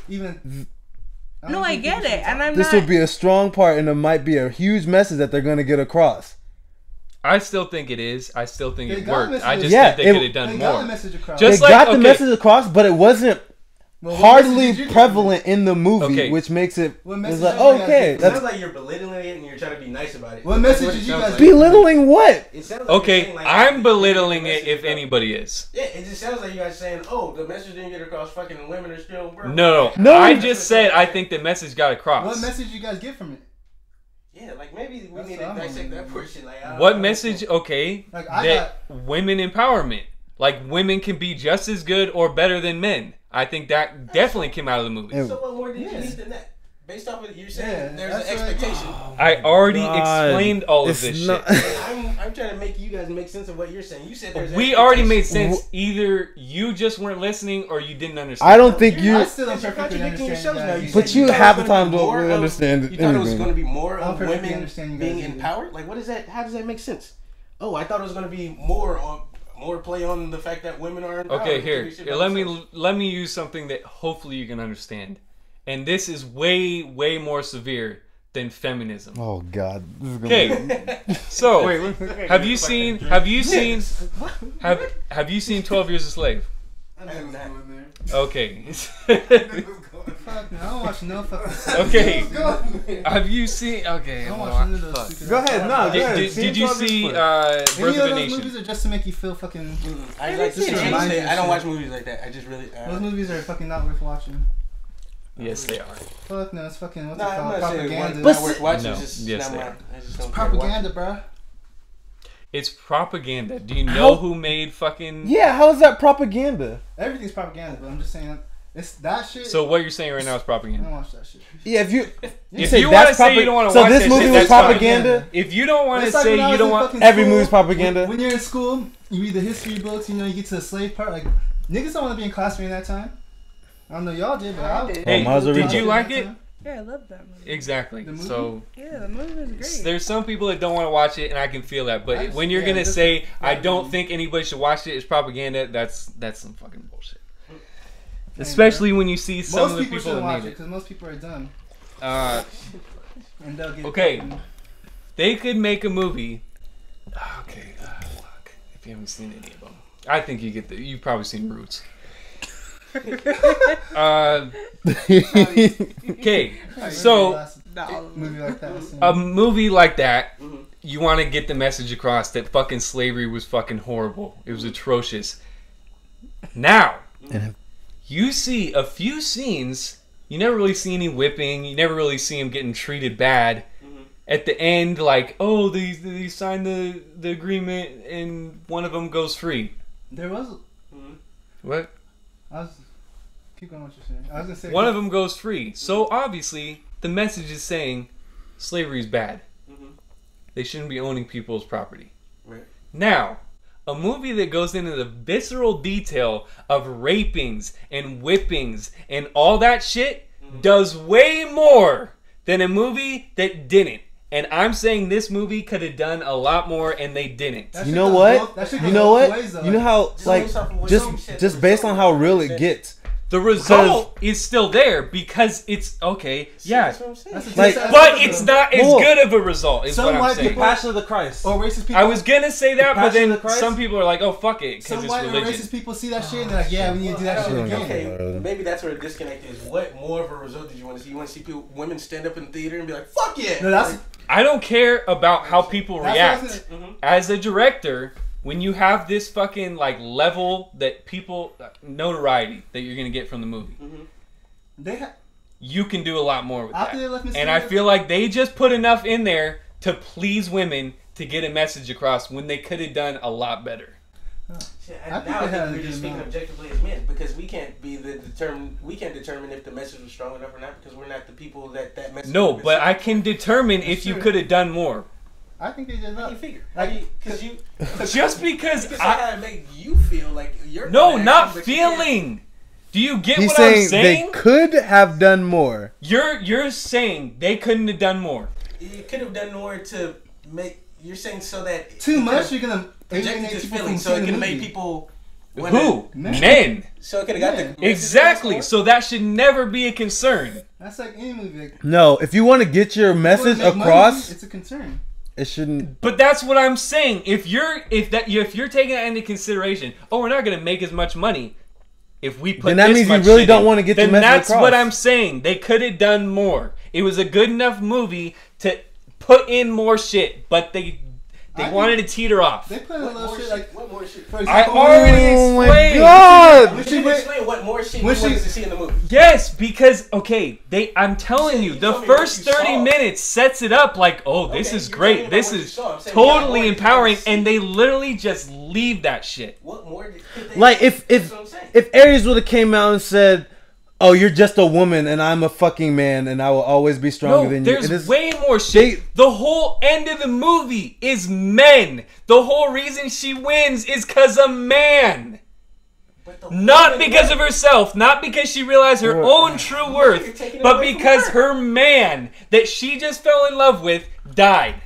I get it. And I'm this would be a strong part, and it might be a huge message that they're going to get across. I still think it is. I still think it worked. I just think they could have done more. Got the message across. They got the message across, but it wasn't hardly prevalent in the movie, which makes it. It's like, okay. It sounds like you're belittling it and you're trying to be nice about it. What message did you guys belittling what? It sounds like okay, I'm belittling it if anybody is. Yeah, it just sounds like you guys saying, oh, the message didn't get across, fucking women are still... No, I just said I think the message got across. What message you guys get from it? Yeah, like maybe we need to dissect that portion. Like, What message? Okay, Like, that women empowerment. Like women can be just as good or better than men. I think that definitely came out of the movie. So what more did you need than that? Based off of what you're saying, there's an expectation. I already explained all of this shit. I'm trying to make you guys make sense of what you're saying. You said there's We already made sense. Either you just weren't listening or you didn't understand. I don't think you. I still don't perfectly understand you guys. But you half the time don't really understand You thought it was anything. going to be more I don't of perfectly women understand you guys being either. empowered? Like, what is that? How does that make sense? Oh, I thought it was going to be more play on the fact that women are empowered. Okay, here. Let me use something that hopefully you can understand. And this is way more severe than feminism. Oh God. Okay. So, have you seen 12 Years a Slave? Okay. Fuck no, I don't watch no fucking. Okay. Have you seen? Okay. I don't well, watch none of those stupid. Go ahead, no, go ahead. Did you see Any Birth of of a those Nation? movies are just to make you feel fucking. I like Just to to remind you I don't of watch shit. movies like that. I just really. Those movies are fucking not worth watching. Yes, they are. Fuck no, it's fucking what's Nah, it I'm called? not saying Propaganda. it's not worth watching. No. It's just Yes, not they my. are. I just It's don't care to watch propaganda, it. bro. It's propaganda. Do you know who made fucking? Yeah, how is that propaganda? Everything's propaganda, but I'm just saying it's that shit. So what you're saying right now is I propaganda. don't watch that shit. Yeah, if you If you want to say you don't want to watch this that movie shit, was that's fine. propaganda. If you don't want to It's like say when I you was don't in want, fucking Every school, movie's propaganda. When you're in school, you read the history books. You know, you get to the slave part. Like niggas don't want to be in class during that time. I don't know y'all did, but I did. hey, did you like it? Yeah, I love that movie. Exactly. The movie? So Yeah, the movie was great. there's some people that don't want to watch it, and I can feel that. But when you're yeah, gonna this- say I don't think anybody should watch it, it's propaganda. That's some fucking bullshit. Especially when you see some Most of the people people shouldn't that watch need it it. because most people are dumb. And they'll get Okay, fucking- they could make a movie. Okay, fuck. If you haven't seen any of them, I think you get the. You've probably seen Roots. Okay, so movie like that. a movie like that, you want to get the message across that fucking slavery was fucking horrible. It was atrocious. Now, you see a few scenes. You never really see any whipping. You never really see him getting treated bad. At the end, like, oh, they signed the agreement and one of them goes free. There was. What? Keep going what you're saying. I was gonna say One of them goes free. So obviously, the message is saying slavery is bad. They shouldn't be owning people's property. Right. Now, a movie that goes into the visceral detail of rapings and whippings and all that shit does way more than a movie that didn't. And I'm saying this movie could have done a lot more, and they didn't. You know what? You know what? You know how like just based on how real it gets. The result is still there because it's okay. Yeah, Like, but it's not as good of a result. Is what I'm saying. Passion of the Christ. Or racist people. I was gonna say that, but Passion of then the Christ? some people are like, "Oh, fuck it," because Some it's white or religion. racist people see that shit and they're like, yeah, we need to do that shit again. Okay, maybe that's where the disconnect is. What more of a result did you want to see? You want to see women stand up in the theater and be like, "Fuck yeah"? No, that's. I don't care about how people That's react. what I was As a director, when you have this fucking like level that people notoriety that you're gonna get from the movie, you can do a lot more with After they that. left And I feel like they just put enough in there to please women to get a message across when they could have done a lot better. Now I think we're just speaking objectively as men because we can't determine if the message was strong enough or not because we're not the people that message. No, but I can determine if you could have done more. I think they did that. How do you figure? Because Just because I had to make you feel like you're No, not feeling. Do you get He's what saying I'm saying? they could have done more. You're saying they couldn't have done more. You could have done more to make. You're saying so that Too much. You're gonna project alienate his people from feelings, so it seeing could the have made movie. people. Who? Men. So it could have got the message Exactly. across So that should never be a concern. That's like any movie. Like, No, if you want to get your message make money, across, it's a concern. it shouldn't. But that's what I'm saying. If you're taking that into consideration, oh, we're not gonna make as much money if we put. Then that this means you much really shit don't in. want to get the Then message that's across. what I'm saying. They could have done more. It was a good enough movie to put in more shit, but they wanted to teeter off. They put in a little shit like what more shit? For I example, already Oh my explained. God! good. When she explain what more shit you wanted to see in the movie. Yes, because I'm telling you, the first 30 minutes sets it up like, oh, this is great, this is totally empowering, and they literally just leave that shit. What more? Like if Ares would have came out and said, "Oh, you're just a woman, and I'm a fucking man, and I will always be stronger than you." There's way more shit. The whole end of the movie is men. The whole reason she wins is because of man. Not because of herself, not because she realized her own true worth, but because her man that she just fell in love with died.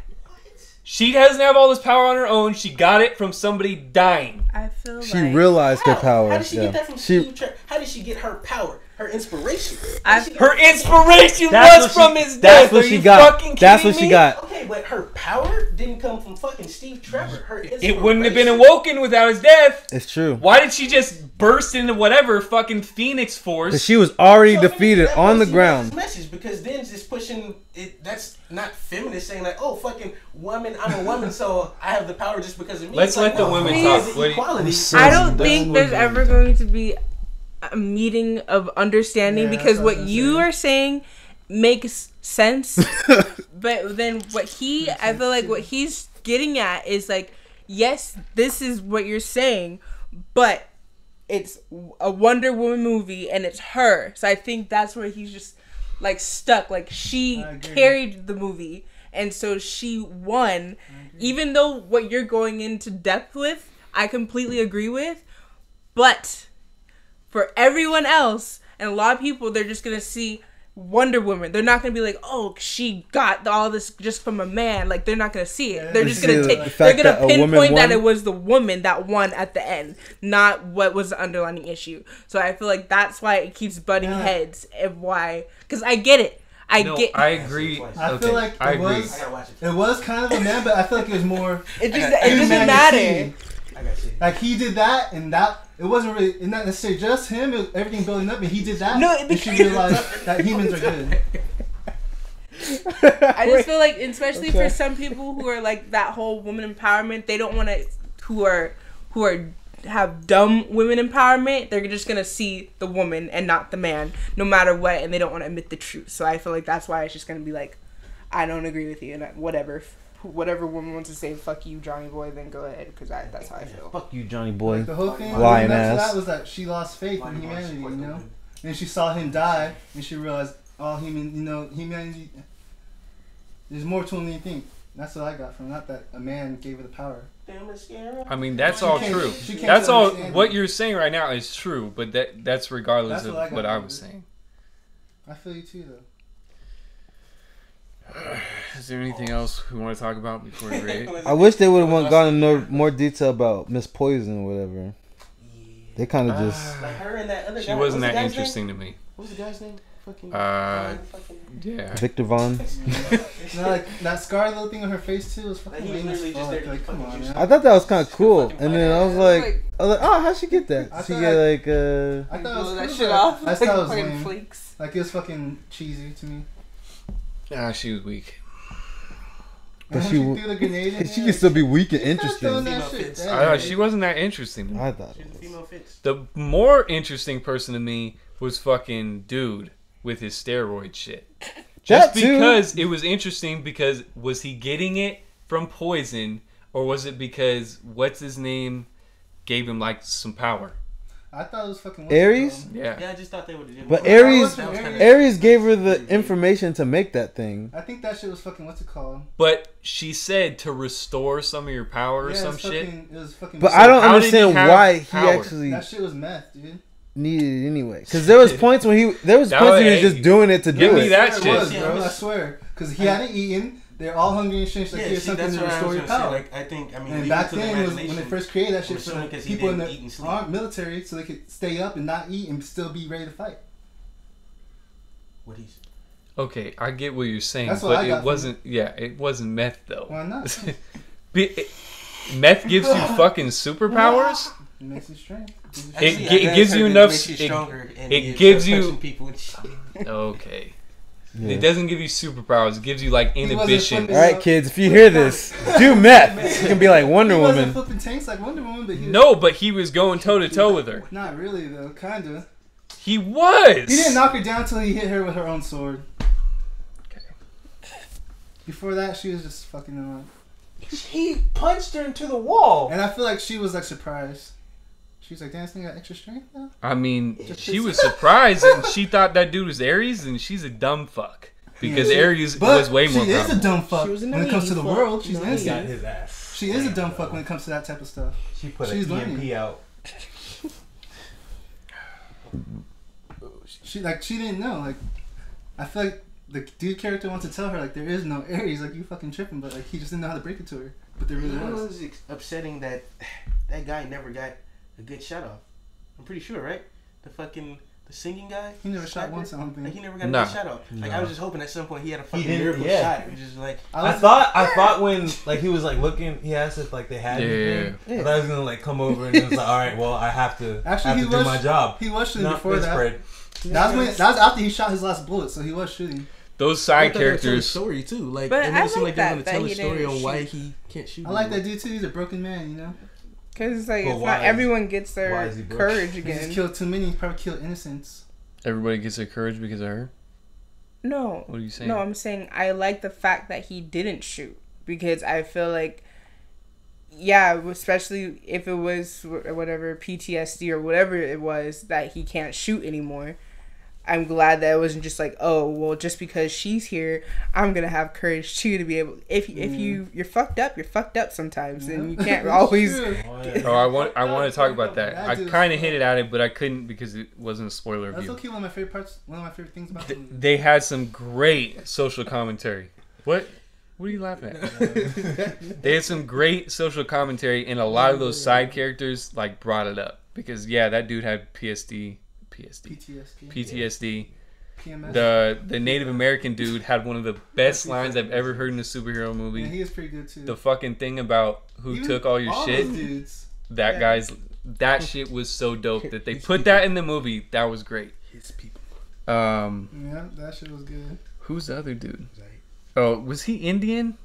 She doesn't have all this power on her own. She got it from somebody dying. I feel She realized her power. How did she get that from Steve Trevor? How did she get her power? Her inspiration. Her inspiration was from his death. That's what Are she you got. fucking That's kidding what she me? got. Okay, but her power didn't come from fucking Steve Trevor. Her It wouldn't have been awoken without his death. It's true. Why did she just burst into whatever fucking Phoenix Force? Because she was already defeated on the ground. Message, because then just pushing it. That's not feminist saying like, oh fucking woman, I'm a woman, so I have the power just because of me. Let's let the women talk. Equality. I don't think there's ever going to be a meeting of understanding because what you are saying makes sense. But then I feel like what he's getting at is like, yes, this is what you're saying, but it's a Wonder Woman movie and it's her. So I think that's where he's just like stuck. Like she carried the movie and so she won. Even though what you're going into depth with, I completely agree with. But for everyone else and a lot of people, they're just gonna see Wonder Woman. They're not gonna be like, oh, she got all this just from a man. Like they're not gonna see it. They're just gonna they're gonna pinpoint that it was the woman that won at the end, not what was the underlying issue. So I feel like that's why it keeps butting heads and why. Because I get it. I agree. I feel like it was kind of a man, but I feel like it was more. It doesn't matter. Like he did that, and that it wasn't really not necessarily just him. It was everything building up, and he did that. And she realized that humans are good. I just feel like, especially for some people who are like that whole woman empowerment, they don't want to. Who have dumb women empowerment. They're just gonna see the woman and not the man, no matter what, and they don't want to admit the truth. So I feel like that's why it's just gonna be like, I don't agree with you, and whatever woman wants to say, fuck you, Johnny Boy, then go ahead, because that's how I feel. Fuck you, Johnny Boy. Like the whole thing lying that ass. was that she lost faith in humanity, you know? And she saw him die, and she realized all humanity, there's more to him than you think. That's what I got from it. Not that a man gave her the power. I mean, that's all true. That's all. What you're saying right now is true, but that's regardless of what I was saying. I feel you too, though. Is there anything else we want to talk about before we rate it? I wish they would have gone into more detail about Miss Poison or whatever. They kind of just. Like her and that other she guy. wasn't that interesting to me. What was the guy's name? Yeah. Victor Vaughn. No, like that scar little thing on her face too was fucking lame as fuck. Like, come on, man. I thought that was kind of cool, and then I was like, oh, how'd she get that? She get like I thought it was that cool, shit but off. I thought it was Fucking lame. flakes. Like it was fucking cheesy to me. She was weak. But she threw the grenade in she there, can still be weak and interesting. She wasn't that interesting. I thought the more interesting person to me was fucking dude with his steroid shit. Just because it was interesting, because was he getting it from Poison, or was it because what's his name gave him like some power? I thought it was fucking Ares. Yeah. Yeah, I just thought they would have. But Ares gave her the information to make that thing. I think that shit was fucking what's it called? But she said to restore some of your power or some shit. It was fucking. But I don't understand why he actually that shit was meth, dude. Needed it anyway. Because there was points when he was just doing it to do it. Give me that shit. It was, bro. I swear. Because he hadn't eaten. They're all hungry and shit. Like, here's something to restore your power. Like, I mean, and back then, was when they first created that shit for people in the military, so they could stay up and not eat and still be ready to fight. What he's. Okay, I get what you're saying, That's what but it wasn't. Yeah, it wasn't meth though. Why not? Meth gives you fucking superpowers. It makes you strong. It gives you enough. It gives you. Okay. It doesn't give you superpowers. It gives you like inhibition. All right, kids, if you hear this, do meth. You can be like Wonder Woman. He wasn't flipping tanks like Wonder Woman, but but he was going toe to toe with her. Not really though, kinda. He was. He didn't knock her down until he hit her with her own sword. Okay. Before that, she was just fucking him up. He punched her into the wall. And I feel like she was like surprised. She was like, "Damn, this thing got extra strength now?" I mean, she was surprised and she thought that dude was Ares, and she's a dumb fuck because Ares was way more. She is a dumb fuck was when it comes to the world. She's He innocent. got his ass. She is a dumb fuck when it comes to that type of stuff. She put She's an EMP learning. out. She didn't know. Like, I feel like the dude character wants to tell her like there is no Ares. Like, you fucking tripping, but like he just didn't know how to break it to her. But there really You know was. what was upsetting that guy never got a good shot off. I'm pretty sure, right? The singing guy. He never shot once. I don't think. Like, he never got a good shot off. Like, I was just hoping at some point he had a fucking miracle shot. It was just like I thought when like he was like looking, he asked if like they had anything. Yeah. I thought he was gonna like come over and it was like, all right, well I have to do my job. He was shooting Not before that. spread. That was after he shot his last bullet, so he was shooting. Those side Tell a characters. story too. Like, But it I made it seem like like they that- want to that tell a he story didn't on why shoot. he can't shoot. I like that dude too. He's a broken man, you know. Because it's like But it's why not is- everyone gets why their is he broke? courage He again. just killed too many. He probably killed innocents. Everybody gets their courage because of her. No. What are you saying? No, I'm saying I like the fact that he didn't shoot because I feel like, yeah, especially if it was whatever PTSD or whatever it was that he can't shoot anymore. I'm glad that it wasn't just like, oh, well, just because she's here, I'm gonna have courage too to be able. If you're fucked up, you're fucked up sometimes, and you can't always. I want to talk about that. I kind of hinted at it, but I couldn't because it wasn't a spoiler That's review. okay. One of my favorite parts. One of my favorite things about him. They had some great social commentary. What are you laughing at? They had some great social commentary, and a lot of those side characters like brought it up because that dude had PTSD. PMS. The Native American dude had one of the best lines I've ever heard in a superhero movie. Yeah, he is pretty good too. The fucking thing about who took all your shit. Those dudes. That shit was so dope that they put that in the movie. That was great. His people. Yeah, that shit was good. Who's the other dude? Oh, was he Indian?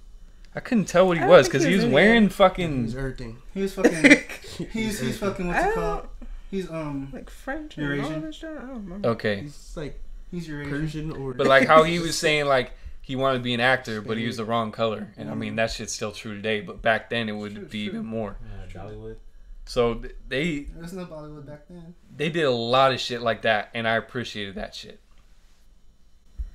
I couldn't tell what he was because he was wearing fucking. He's everything. He was fucking. he's fucking. What's it called? He's like French or Eurasian. I don't remember. Okay. He's like He's Eurasian. Persian or. But like how he was saying like he wanted to be an actor, but he was the wrong color, and I mean that shit's still true today. But back then it would be even more. Bollywood. So There was no Bollywood back then. they did a lot of shit like that, and I appreciated that shit.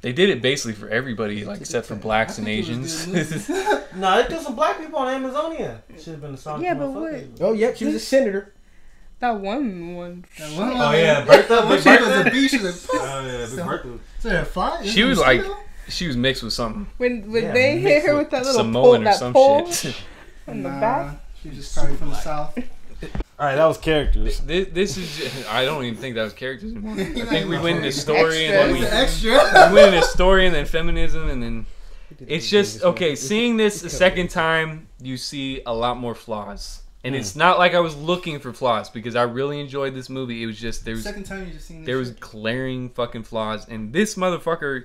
They did it basically for everybody, like except for blacks and Asians. No, they threw some black people on Amazonia. Should have been a song. Yeah, but what? Oh, yep, she was a senator. That one. Oh yeah, Bertha. When she was a bee, she was like, Oh yeah, Big Bertha. Is there a fly? She was like, she was mixed with something. When they hit her with that little Samoan pole, or some shit. in the back. She was just probably from the south. All right, that was characters. This is. Just, I don't even think that was characters anymore. I think we went into story and then we extra. we went into story and then feminism and then it's just okay. Seeing this a second time, you see a lot more flaws, and it's not like I was looking for flaws because I really enjoyed this movie. It was just there was Second time you just seen this there was shit. glaring fucking flaws, and this motherfucker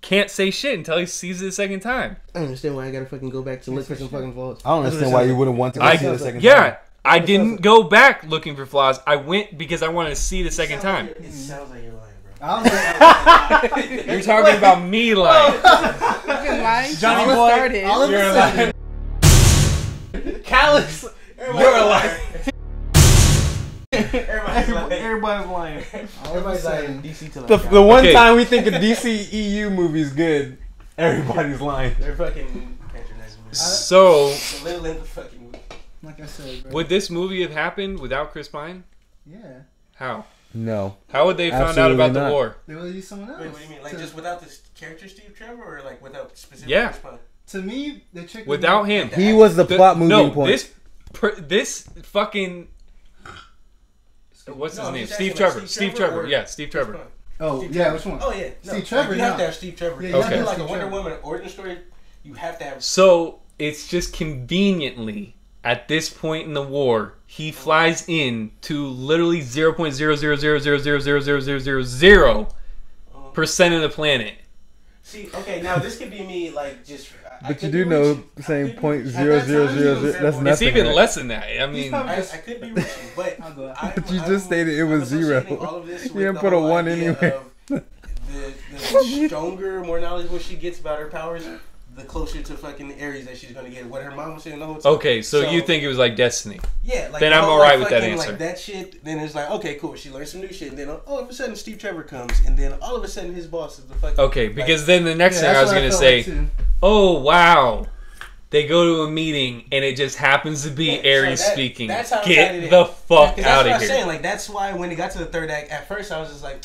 can't say shit until he sees it a second time. I don't understand why I gotta fucking go back to look for some fucking flaws. I don't understand why you wouldn't want to go see it a second time. Yeah, I didn't go back looking for flaws. I went because I wanted to see it a second time. It sounds like you're lying, bro. You're talking about me lying. Johnny Boy, You're a liar. Callous. You're a liar. Everybody's lying. Everybody's lying. DC till The one time we think a DCEU movie is good, everybody's lying. They're fucking patronizing me. So, A little in the fucking movie. Like I said, bro. would this movie have happened without Chris Pine? Yeah. How? No. How would they found out Absolutely about not. the war? They would use someone else. Wait, what do you mean? Like just without this character Steve Trevor, or like without specific? Yeah. Chris Pine? To me, the chick Without him, He was the plot moving point. This fucking what's his No, name? he's Steve asking, like, Trevor. Steve Steve Trevor Trevor. or Yeah, Steve Chris Trevor. Pine? Oh Steve yeah, Trevor. which one? Oh yeah, no, Steve Trevor. You have to no. have Steve Trevor. Yeah, Yeah, you you have to have like a Steve Wonder Trevor. Woman origin story. You have to have. So it's just conveniently at this point in the war, he flies in to literally 0.000000000% of the planet. See, okay, now this could be me, like, just. But you do know saying .0000. That's nothing. It's even right? less than that. I mean, I could be reaching, but But you just stated it was 0. You didn't put a 1 anywhere. The stronger, more knowledgeable she gets about her powers, the closer to fucking Aries that she's gonna get. What her mom was saying the whole time. okay, so you think it was like Destiny? Yeah, like then the I'm whole, alright like, with that fucking, answer. Like that shit. Then it's like, okay, cool. She learned some new shit. And then all of a sudden, Steve Trevor comes, and then all of a sudden, his boss is the fucking. Okay, because then the next thing I was gonna say, oh wow, they go to a meeting and it just happens to be Aries speaking. That's how Get the fuck out of here. Saying. Like that's why when it got to the third act, at first I was just like.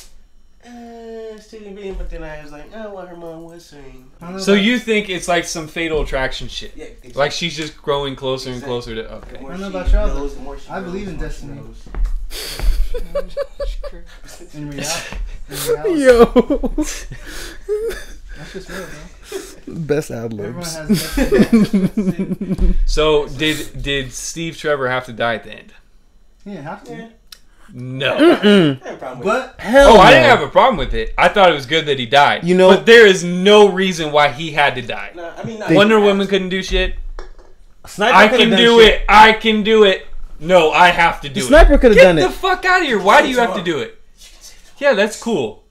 Stephen Bean, but then I was like, oh, what her mom was saying. So you think it's like some Fatal Attraction shit? Yeah, exactly. Like she's just growing closer and closer to. Okay. I don't know about y'all. I believe in destiny. In reality. Yo. That's just real, bro. Best ad libs. So did Steve Trevor have to die at the end? Yeah, have to. Yeah. No. But hell I no. didn't have a problem with it. I thought it was good that he died. You know, but there is no reason why he had to die. No, I mean, Wonder Woman couldn't do shit. Sniper I could've can done do shit. it. I can do it. No, I have to do it. Sniper could've done Get it. the fuck out of here. Why do you have to do it? Yeah, that's cool.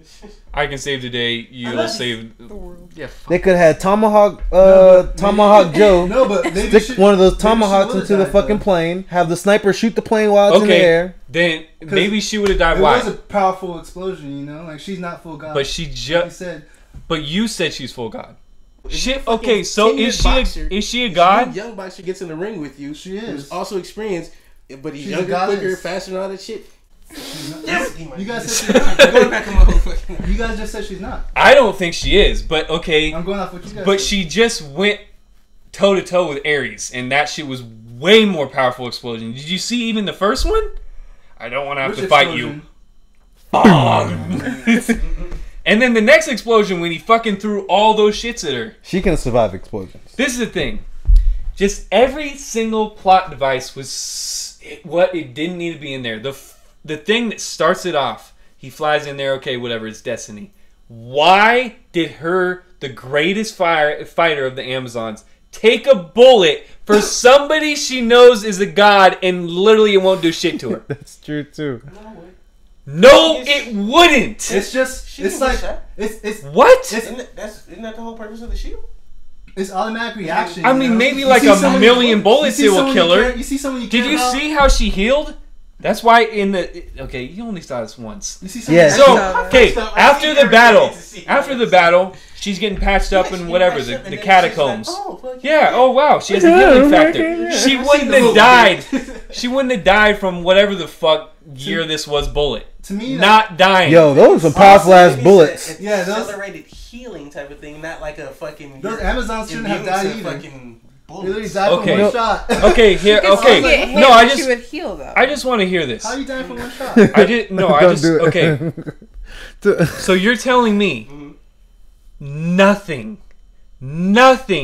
I can save the day. You'll save the world. Yeah. Fuck. They could have had Tomahawk Joe. No, but stick one of those tomahawks into the fucking plane. Have the sniper shoot the plane while it's in the air. Then maybe she would have died. It Why? was a powerful explosion, you know. Like she's not full god. But she Like just. said. But you said she's full god. If Shit. you fucking Okay. So tenured is boxer, she a if god? some young boxer gets in the ring with you. She is. Who's also experienced, but he's She's a younger, goddess. quicker, faster, and all that shit. You guys said she's not. Going back on my whole fucking. You guys just said she's not. I don't think she is. But okay. I'm going off what you guys But said. she just went toe to toe with Ares, and that shit was way more powerful explosion. Did you see even the first one? I don't want to have Which to fight you. And then the next explosion when he fucking threw all those shits at her. She can survive explosions. This is the thing. Just every single plot device was what it didn't need to be in there. The thing that starts it off, he flies in there, okay, whatever, it's destiny. Why did her, the greatest fighter of the Amazons, take a bullet for somebody she knows is a god and literally it won't do shit to her? That's true too. No, it wouldn't. It's just. It's like. It's what? Isn't that the whole purpose of the shield? It's automatic reaction. I mean, you know? maybe You like see a someone million bullets see it will someone kill you her. care- You see someone you Did care you about? see how she healed? That's why in the okay, you only saw this once. You see someone So okay, after the battle, she's getting patched up in whatever the catacombs. Yeah. Oh wow, she has a healing factor. She wouldn't have died. She wouldn't have died from whatever the fuck year this was. Bullet. To me, not dying. Yo, those are some powerful ass bullets. Yeah, accelerated healing type of thing, not like a fucking. Those Amazons shouldn't have died either. Fucking They literally bullets. died from one shot. Okay, here. You could Okay. still get hit, No, I but just. she would heal, though. I just want to hear this. How you dying from one shot? I did no. I Don't just do it. okay. So you're telling me nothing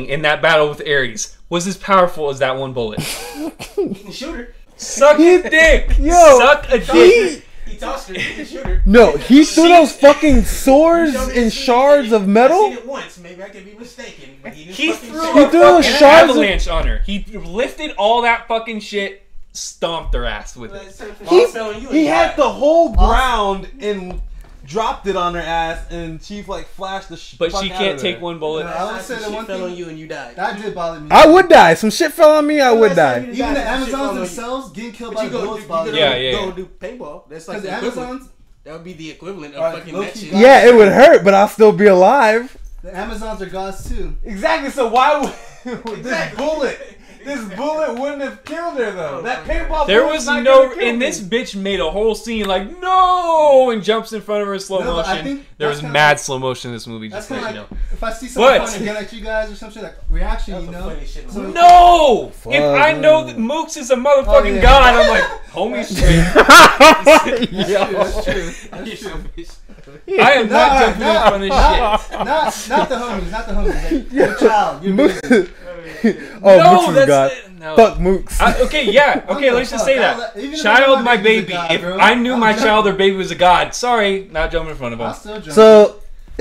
in that battle with Ares was as powerful as that one bullet? He can shoot her. Suck a dick. Yo, Suck a dick. He tossed her. He can shoot her. No, he threw those fucking swords and shards of I metal. seen it once. Maybe I could be mistaken, but he didn't. He fucking threw shoot a her. those fucking shards of- avalanche on her. He lifted all that fucking shit, stomped her ass with it. He had the whole ground and dropped it on her ass, and she like flashed the But fuck she out can't of take there. one bullet. I would say the one fell thing on you and you died. that did bother me. I would die. Some shit fell on me. I would die. Even the Amazons themselves getting killed by the bullets bother me. Yeah. Go do paintball. That's like Because the the equivalent. Amazons, That would be the equivalent of Alright, fucking low that key shit. God. Yeah, it would hurt, but I'll still be alive. the Amazons are gods too. Exactly. So why would this bullet wouldn't have killed her though? That paintball. There bullet's was not no, gonna kill and me. this bitch made a whole scene like no, and jumps in front of her in slow No, but I motion. think There that's was kinda mad like- slow motion in this movie. That's Just kind let of you like know. if I see someone But- pointing a gun at you guys or some shit like reaction, you know. So No! Fuck, If I know that Mooks is a motherfucking yeah. god, I'm like, homie straight. That's true. That's true. I am not jumping in front of shit. Not the homies. Not the homies. Like, your child. Your baby. Oh, No, Mooks is that's God. no. Fuck Mooks. Okay, yeah. Okay, let's just say that. Child, my baby. If I knew my child or baby was a god, sorry, not jumping in front of I'll him. still jump. So,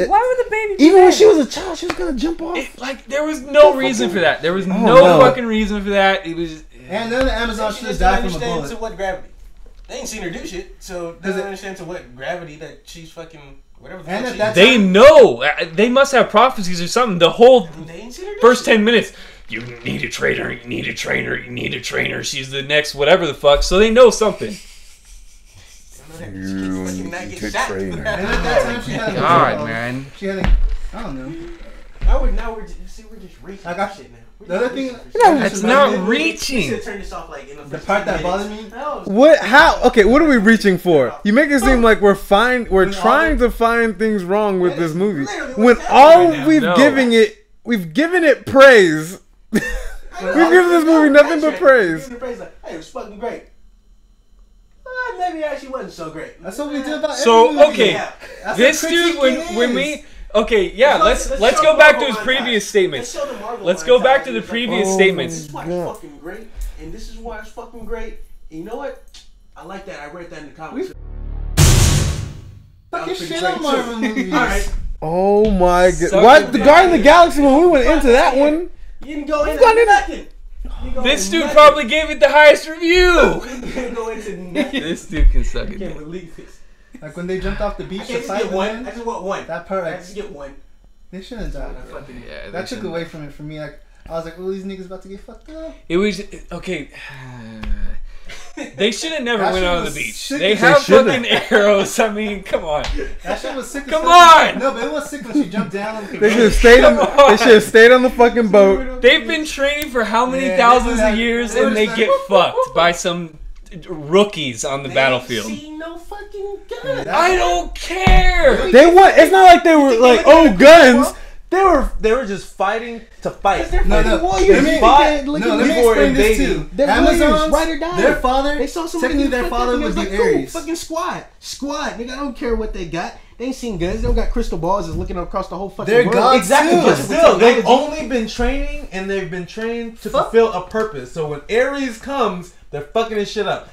Why would the baby? Even when she was a child, she was gonna jump off. There was no reason for that. There was no fucking reason for that. It was. And then the Amazon should have died from a bullet. To what gravity? They ain't seen her do shit, so they don't understand to what gravity that she's fucking whatever. The fuck They know. They must have prophecies or something. The whole first 10 minutes. You need a trainer. You need a trainer. You need a trainer. She's the next whatever the fuck. So they know something. You need a trainer. And at that time, she had God, man. She had a, I don't know. Now we're just reaching. I got shit now. The other thing, That's not reaching. We should turn this off like in the part that bothered me. What? How? Okay, what are we reaching for? You make it seem like we're trying to find things wrong with this movie when all we've given it praise. We've given this movie nothing but praise. Hey, it was fucking great. Maybe it actually wasn't so great. That's what we did about So every movie. okay, That's this what dude critiquing when is. we okay yeah let's go back to his previous statements. Let's go back to the previous statements. This is why it's fucking great, and this is why it's fucking great. And you know what? I like that. I read that in the comments. Fucking shit on Marvel movies. Alright. Oh my god! What? The Guardian of the Galaxy when we went into that one? You didn't go into nothing. This dude probably gave it the highest review. Go into nothing. This dude can suck I it. can't believe this. Like when they jumped off the beach I to can't just fight get one. women. I just want one. That part. I just get one. They shouldn't die. Bro. Yeah, That took away from it for me. Like I was like, oh, these niggas about to get fucked up. It was okay. They should have never That went shit on the was beach. sick They as have shit. fucking arrows. I mean, come on. That shit was sick. as Come fuck. on! No, but it was sick when she jumped down. They should have stayed on. They should have stayed on the fucking boat. They've been training for how many Yeah, thousands they of years, they and they were get fucked by some rookies on the battlefield. See no fucking gun. I don't care. They want. It's not like they were like, oh, guns. They were just fighting to fight. No, no. Warriors. Let me Fought explain this too. They're Amazon's, warriors, ride or die. their father, They saw somebody technically get their fucked father up and would they be was like, Ares. cool, fucking squad. Nigga, I don't care what they got. They ain't seen guns. They don't got crystal balls that's looking across the whole fucking They're world. gods Exactly, too. but still, they've only been training and they've been trained to fulfill a purpose. So when Ares comes, they're fucking his shit up.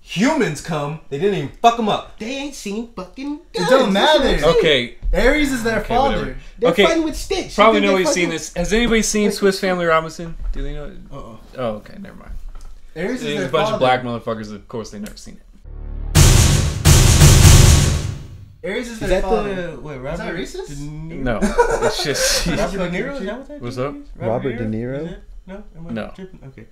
Humans come, they didn't even fuck them up. They ain't seen fucking guns. It don't matter. Okay. Ares is their Okay, father. whatever. They're Okay. fighting with sticks. Probably You think nobody's they seen fucking- this. Has anybody seen Swiss Family Robinson? Do they know it? Uh-oh. Oh, okay, never mind. Ares is There's their a bunch father. of black motherfuckers. Of course, they've never seen it. Ares is Is their that father. the what? Is that Robert racist? No, it's just. Robert De Niro? Is that what that What's is? up? Robert De Niro? Is that- No. Am I No. tripping? Okay.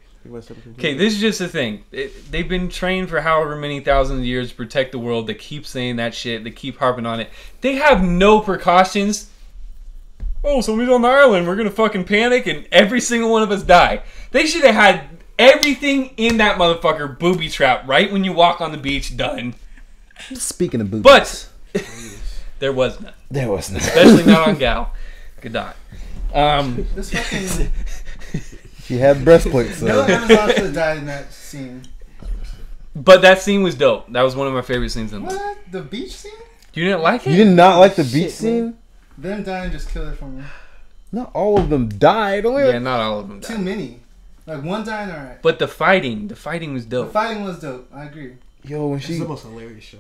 Okay, this is just the thing. They've been trained for however many thousands of years to protect the world. They keep saying that shit. They keep harping on it. They have no precautions. Oh, somebody's on the island. We're gonna fucking panic, and every single one of us die. They should have had everything in that motherfucker booby trap right when you walk on the beach. Done. Speaking of boobies. But there was none. There was none. Especially not on Gal. Good dot. This fucking. She had breastplates. So. No Amazon should have died in that scene. But that scene was dope. That was one of my favorite scenes in the movie. What? The beach scene? You didn't like it? You did not like the beach scene? Them dying just killed it for me. Not all of them died. Only Yeah, not all of them died. Too many. Like one dying, alright. But the fighting was The dope. fighting was dope. I agree. Yo, when It's she the most hilarious shot.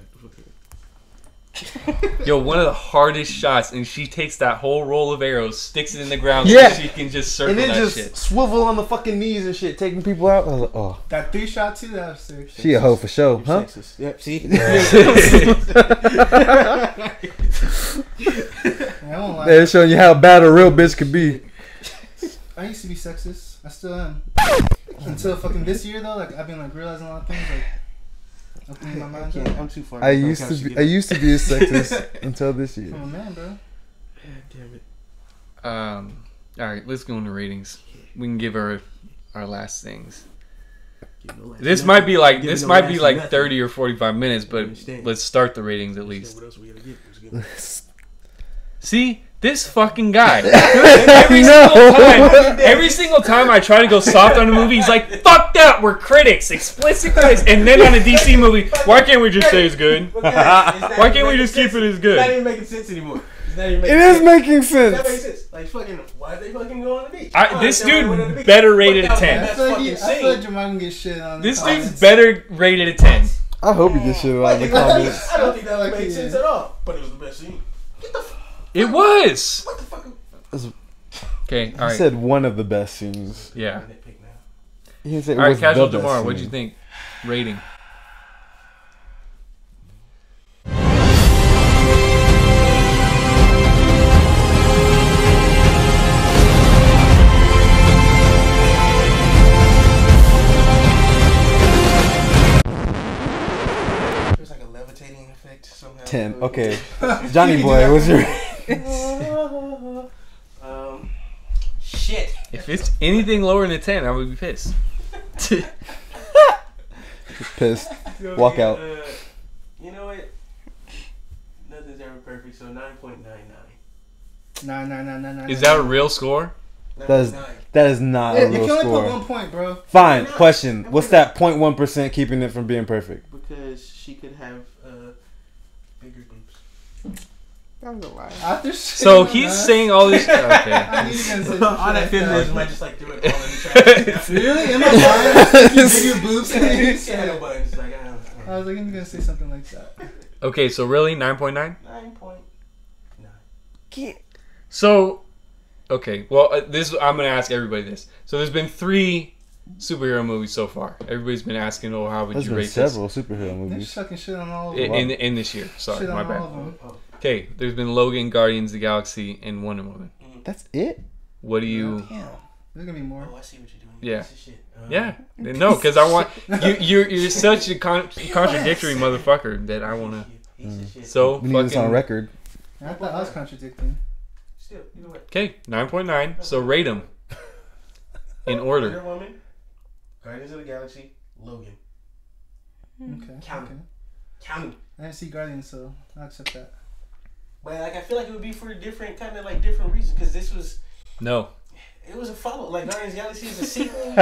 Yo, one of the hardest shots, and she takes that whole roll of arrows, sticks it in the ground, Yeah. so she can just circle and then that just shit. swivel on the fucking knees and shit, taking people out. I was like, oh, That 3-shot too, that was sick. she a hoe for sure, huh? Sexist. Yep. See. I won't lie. They're showing you how bad a real bitch could be. I used to be sexist. I still am. Until fucking this year though, like I've been like realizing a lot of things, like opening my mind up. I'm too far. I used to be a sexist until this year. Oh man, bro. Damn it. All right, let's go into ratings. We can give our last things. This might be like 30 or 45 minutes, but let's start the ratings at least. What else we gotta get? See, this fucking guy. No. Every single time I try to go soft on a movie, he's like, "Fuck that, we're critics, explicit critics." And then on a DC movie, why can't we just say it's good? Why can't we just keep it as It's not good? even making sense anymore. It's not even It is making sense. That makes sense. Like fucking, why they fucking go on the beach? This dude better rated a 10. I feel like Jamal can get shit on This the dude's comments. better rated a 10. I hope he gets shit out of the comments. I don't think that makes sense at all. But it was the best scene. Get the It was. What the fuck? Okay, all I right. said one of the best scenes. Yeah. He didn't say it All right, was Casual the best Tomorrow. What'd you scene. think? Rating. There's like a levitating effect somehow. 10. Okay. Johnny Boy, what's your Shit. If it's anything lower than a 10, I would be pissed. pissed? Walk out. You know what? Nothing's ever perfect, so 9.99. 9. Is that a real score? That is not a You real can only score. put 1 point, bro. Fine. Question. What's that 0.1% keeping it from being perfect? Because she could have bigger boobs. That was a lie. After So he's saying all this. Okay. I knew you were gonna say some All shit that like feminism, that. I just like threw it all in the trash. Really? Am I lying? Bigger boobs than these? Yeah, no buttons. Like, I don't know. I was like, I'm gonna say something like that. Okay, so really 9.9? 9.9. So, okay. Well, this I'm gonna ask everybody this. So there's been 3 superhero movies so far. Everybody's been asking, "Oh, how would There's you been rate several this?" superhero They're movies. sucking shit on all of them. In this year. Sorry, Shit my on bad. all of them. Okay, there's been Logan, Guardians of the Galaxy, and Wonder Woman. That's it? What do you? There's gonna be more. Oh, I see what you're doing. Yeah. Piece of shit. Yeah. No, because I want you're such a contradictory motherfucker that I want to. So We need this on record. I thought I was contradicting. Still, either way. Okay, 9.9. So rate them in Wonder order. Woman, Guardians of the Galaxy, Logan. Okay. Count. Okay. Count. I didn't see Guardians, so I'll accept that. But like, I feel like it would be for a different kind of like different reasons because this was. No. It was a follow. Like Guardians of the Galaxy is a sequel.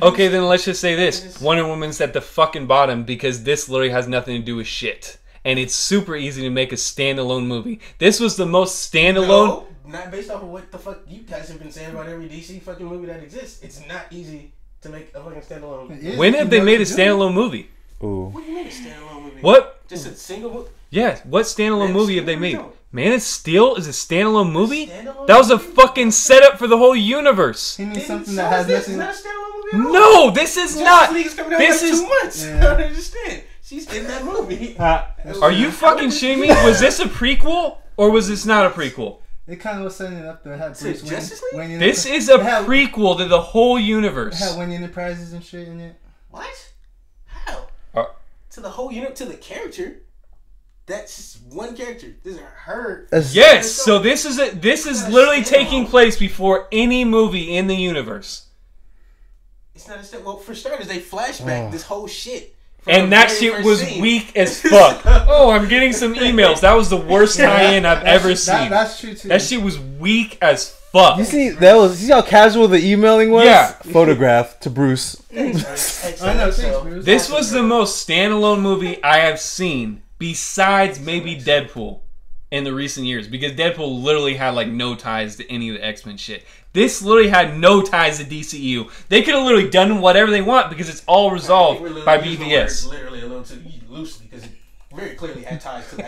Okay, then let's just say this. Wonder Woman's at the fucking bottom because this literally has nothing to do with shit. And it's super easy to make a standalone movie. This was the most standalone. No, not based off of what the fuck you guys have been saying about every DC fucking movie that exists. It's not easy to make a fucking standalone. When have they made a standalone movie? Ooh. What do you mean a standalone movie? What? Just a single movie? Yeah, what standalone movie have they made? Man of Steel is a standalone movie? Standalone That was a fucking setup for the whole universe. He means something that has nothing. Not a standalone movie at all. No, this is not. League is coming out This in is. 2 months. I don't understand. She's in that movie. Are you fucking shitting me? Was this a prequel or was this not a prequel? It kind of was setting it up there. It had Bruce Justice League? Wayne This is a prequel to the whole It universe. had Wayne Enterprises and shit in it. What? How? Uh, To the whole unit, to the character. That's just one character. This is her. Yes, so this is literally taking place before any movie in the universe. It's not a step. Well, for starters, they flashback this whole shit. And that shit was weak as fuck. Oh, I'm getting some emails. That was the worst tie-in I've ever seen. That's true too. That shit was weak as fuck. You see how casual the emailing was? Yeah. Photograph to Bruce. I know. Thanks, Bruce. This was the most standalone movie I have seen, besides maybe Deadpool, in the recent years. Because Deadpool literally had like no ties to any of the X-Men shit. This literally had no ties to DCEU. They could have literally done whatever they want because it's all resolved by BVS. Literally a little too loosely because it very clearly had ties to that.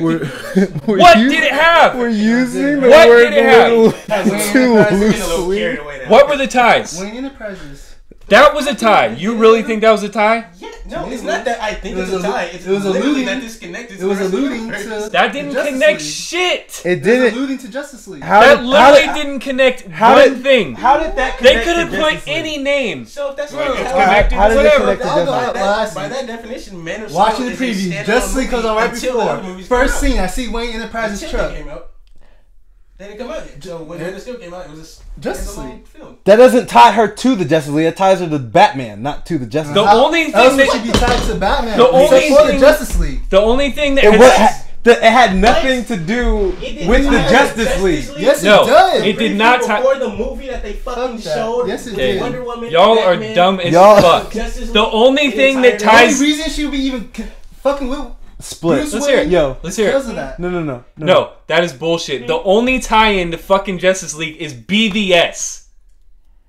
What did it have? We're using the What word did it have? too loosely. What were the ties? Wayne Enterprises. That was a tie. You really think that was a tie? Yeah, no, it's not that I think it's a tie. It was alluding that disconnected. It was alluding to that didn't Justice connect League. shit. It didn't. alluding to Justice League. That literally didn't connect one thing. How did that? They connect could have to put Justice League? any name. So if that's Right, what it's it's connected, how did it whatever. connect to Justice League? By that definition, Man of Watching the Steel is a preview, standalone Justice League comes on right movie until the other before. movies First come out. scene, I see Wayne Enterprises Until truck. they came out. They didn't come out yet. So when Man of Steel came out, it was a Justice standalone League. film. That doesn't tie her to the Justice League. It ties her to Batman, not to the Justice The League. only thing Else would that she be tied to Batman? The only Except for the thing- Justice League. the only thing that It had nothing to do with the Justice League. Yes, No, it does. it did not tie. Before the movie that they fucking showed. Yes, it Okay. did. Wonder Woman. Y'all are Batman, dumb as Y'all- fuck. Justice League, The only thing that The only ties. reason she would be even fucking with Split. Bruce Let's hear it. Wayne Yo. Let's hear because it. of that. No. No, that is bullshit. The only tie-in to fucking Justice League is BVS.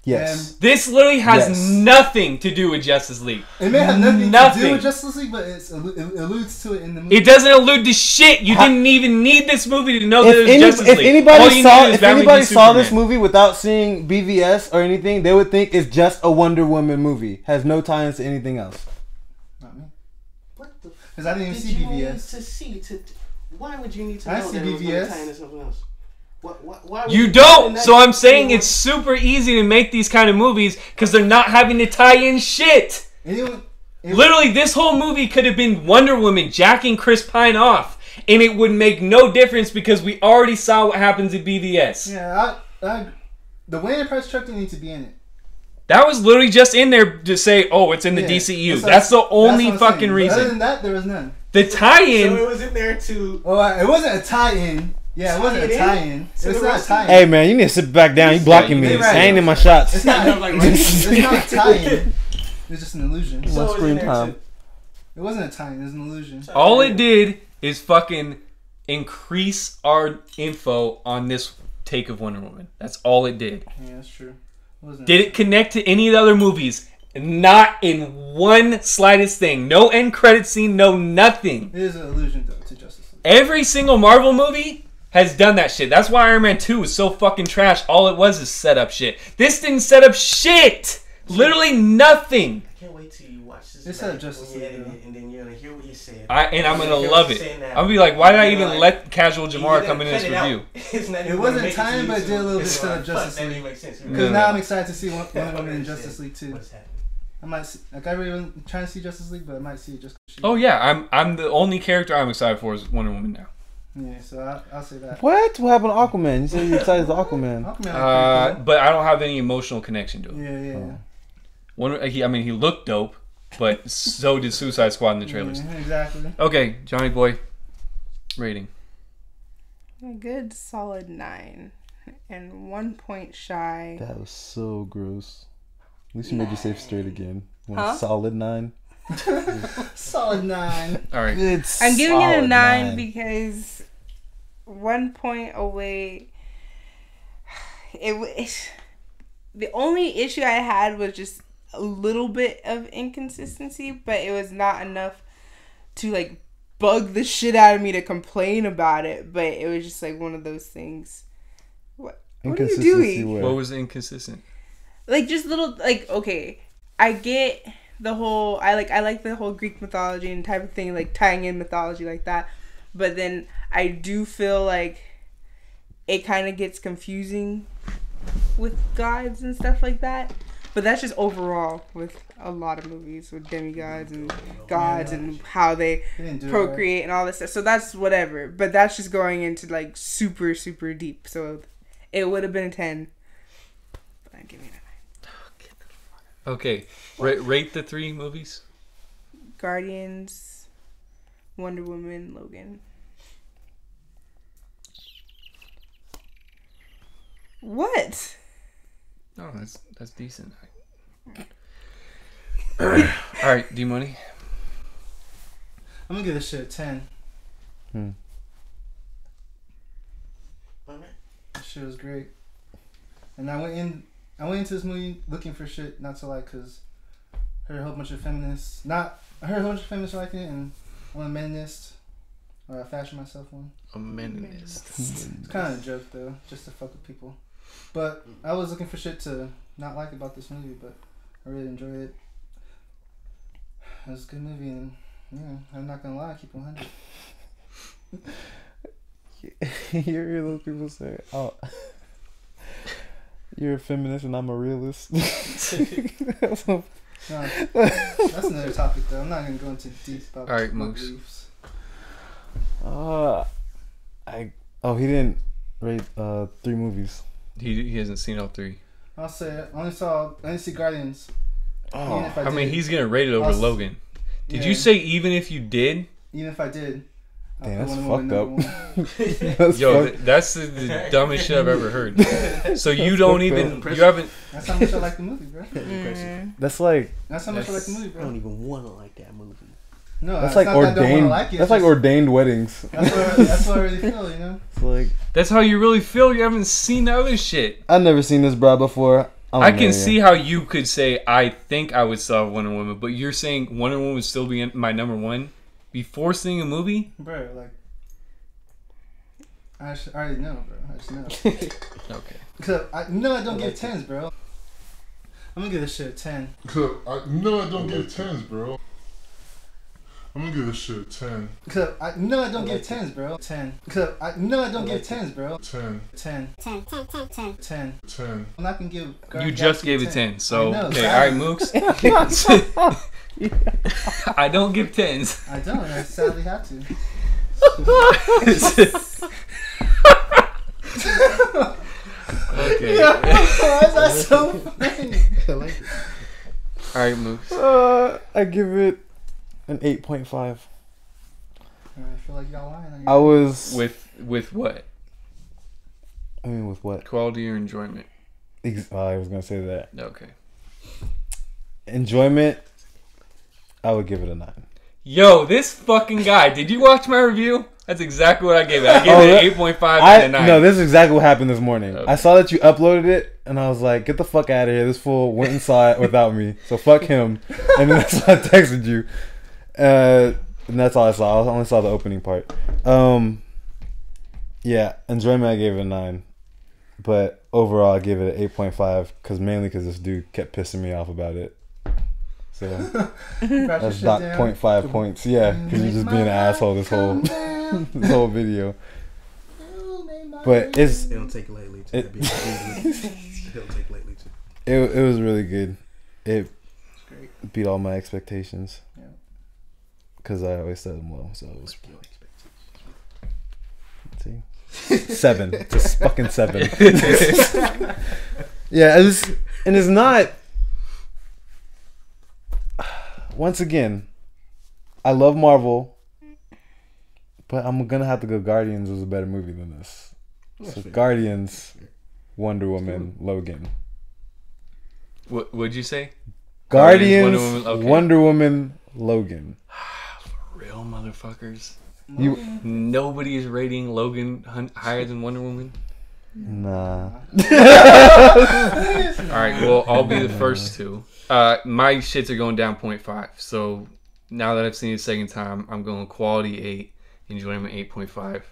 Yes. This literally has nothing to do with Justice League. It may have nothing to do with Justice League, but it alludes to it in the movie. It doesn't allude to shit. You didn't even need this movie to know that it was Justice League. If anybody saw this movie without seeing BVS or anything, they would think it's just a Wonder Woman movie. Has no ties to anything else. Not me. What the? Because I didn't even see BVS. Why would you need to I know see that it was BVS. going to tie into something else? Why would You put don't. in that So I'm saying anymore? it's super easy to make these kind of movies because they're not having to tie in shit. Literally, this whole movie could have been Wonder Woman jacking Chris Pine off, and it would make no difference because we already saw what happens at BVS. Yeah, the Wayne Price truck didn't need to be in it. That was literally just in there to say, "Oh, it's in the DCEU." That's the only fucking reason. Other than that, there was none. The tie-in. So it was in there to. Oh, it wasn't a tie-in. Yeah, it wasn't a tie-in. It's not a tie-in. Hey man, you need to sit back down. You blocking me. I ain't in my shots. It's not a tie-in. It's just an illusion. My screen time. It wasn't a tie-in. It was an illusion. All it did is fucking increase our info on this take of Wonder Woman. That's all it did. Yeah, that's true. Did it connect to any of the other movies? Not in one slightest thing. No end credit scene, no nothing. It is an illusion, though, to Justice League. Every single Marvel movie has done that shit. That's why Iron Man 2 was so fucking trash. All it was is set up shit. This didn't set up shit. Literally nothing. I can't wait till you watch this. It set up Justice League, and then you're gonna hear what you said. And I'm gonna love it. I'm gonna be like, why did I even let Casual Jamar come in this review? It wasn't time, but it did a little bit set up Justice League. Because now I'm excited to see Wonder Woman in Justice League too. I might see, I really wasn't trying to see Justice League, but I might see it just. Oh yeah, I'm the only character I'm excited for is Wonder Woman now. Yeah, so I'll say that. What happened to Aquaman? You said you're excited for Aquaman. But I don't have any emotional connection to him. Yeah. He looked dope, but so did Suicide Squad in the trailers. Yeah, exactly. Okay, Johnny Boy, rating. A good solid 9, and 1 point shy. That was so gross. At least you made your safe straight again. Huh? Solid 9. Solid 9. All right. I'm giving it a 9 because 1 point away. The only issue I had was just a little bit of inconsistency, but it was not enough to like bug the shit out of me to complain about it. But it was just like one of those things. What are you doing? What was inconsistent? Like just little okay, I get the whole I like the whole Greek mythology and type of thing, like tying in mythology like that. But then I do feel like it kind of gets confusing with gods and stuff like that. But that's just overall with a lot of movies with demigods and gods and how they procreate and all this stuff. So that's whatever. But that's just going into like super, super deep. So it would have been a 10. But I'm giving it a 9. Okay, rate the 3 movies. Guardians, Wonder Woman, Logan. What? No, that's decent. All right, D-Money. I'm gonna give this shit a 10. This shit was great, and I went into this movie looking for shit not to like, cause I heard a whole bunch of feminists. I heard a whole bunch of feminists liking it, and I'm a meninist, or I fashion myself one. A meninist. It's kind of a joke though, just to fuck with people. But I was looking for shit to not like about this movie, but I really enjoyed it. It was a good movie, and yeah, I'm not gonna lie, I keep 100. You hear those people say, "Oh, you're a feminist and I'm a realist." That's another topic, though. I'm not gonna go into deep about. All right, my Moose. beliefs. He didn't rate 3 movies. He hasn't seen all 3. I'll say I only see Guardians. Oh, I mean, he's gonna rate it over Logan. Did you say even if you did? Even if I did. Damn, that's fucked up. That's the dumbest shit I've ever heard. So you don't even, you haven't. That's how much I like the movie, bro. That's how much I like the movie, bro. I don't even want to like that movie. No, that's like ordained. That's like ordained weddings. That's what I really feel, you know. It's like that's how you really feel. You haven't seen the other shit. I've never seen this bro before. I can see how you could say I think I would still have Wonder Woman, but you're saying Wonder Woman would still be my number one before seeing a movie? Bro, like I already know, bro. I just know. Okay. Cause I don't give 10s, bro. I'm gonna give this shit a 10. Cause I don't give 10s, bro. I'm gonna give this shit a 10. Cause I don't give 10s, bro. 10. Cause I don't give 10s, bro. 10. 10. 10. 10. 10. 10. 10. I'm not gonna give. You just gave it 10, so okay. Sorry. All right, Mooks. I don't give 10s. I don't. I sadly have to. Okay. Yeah, why is that so funny? I like it. All right, Mooks. I give it an 8.5. I feel like y'all lying on I was with what? I mean, with what? Quality or enjoyment? I was gonna say that. Okay. Enjoyment, I would give it a 9. Yo, this fucking guy. Did you watch my review? That's exactly what I gave it. I gave it an 8.5 and a 9. No, this is exactly what happened this morning. Okay. I saw that you uploaded it, and I was like, get the fuck out of here. This fool went and saw it without me, so fuck him. And then that's why I texted you. And that's all I saw. I only saw the opening part. Yeah, enjoyment, I gave it a 9. But overall, I gave it an 8.5, mainly because this dude kept pissing me off about it. So that's not 0.5 points. Yeah, because you're just being an asshole this whole video. But they don't take it lightly. They don't take it lightly too. It was really good. It beat all my expectations. Because I always said them well, so it was. See, 7. Just fucking 7. Yeah, it's not. Once again, I love Marvel, but I'm gonna have to go. Guardians was a better movie than this. So Guardians, Wonder Woman, Logan. What would you say? Guardians, Wonder Woman, Logan. For real, motherfuckers. Nobody is rating Logan higher than Wonder Woman. Nah. Alright, well, I'll be the first to. My shits are going down 0.5. So now that I've seen it a second time, I'm going quality 8, enjoyment 8.5.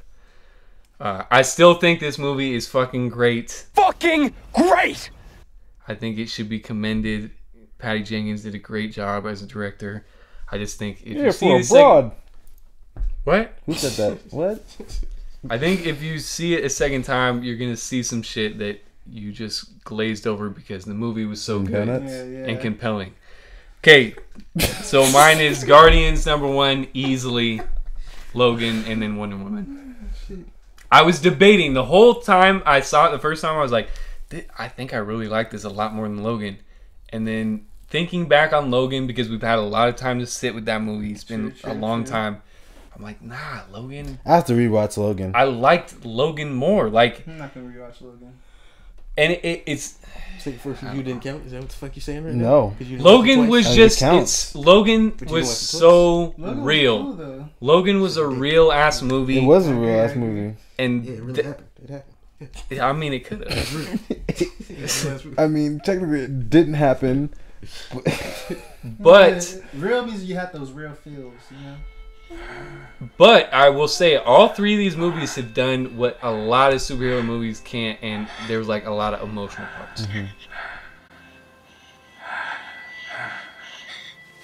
I still think this movie is fucking great. Fucking great! I think it should be commended. Patty Jenkins did a great job as a director. I just think if you see this what? Who said that? What? I think if you see it a second time, you're gonna see some shit that you just glazed over because the movie was so good and compelling. Okay, so mine is Guardians #1 easily, Logan, and then Wonder Woman. I was debating the whole time I saw it the first time. I was like, I think I really like this a lot more than Logan. And then thinking back on Logan, because we've had a lot of time to sit with that movie, it's been a long time. I'm like, nah, Logan. I have to rewatch Logan. I liked Logan more. Like, I'm not gonna rewatch Logan. And it's. So first review didn't count? Is that what the fuck you saying right now? No. Logan was just. Logan was so real. Logan was a real ass movie. It was a real ass movie. And it really happened. It happened. I mean, it could have. I mean, technically, it didn't happen. But real means you have those real feels, you know. But I will say, all three of these movies have done what a lot of superhero movies can't, and there was like a lot of emotional parts.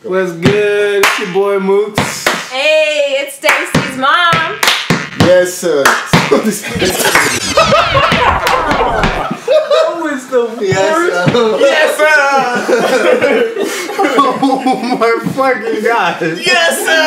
What's good? It's your boy Mooks. Hey, it's Stacy's mom. Yes, sir. Who is the worst? Yes, sir. Oh my fucking god. Yes, sir.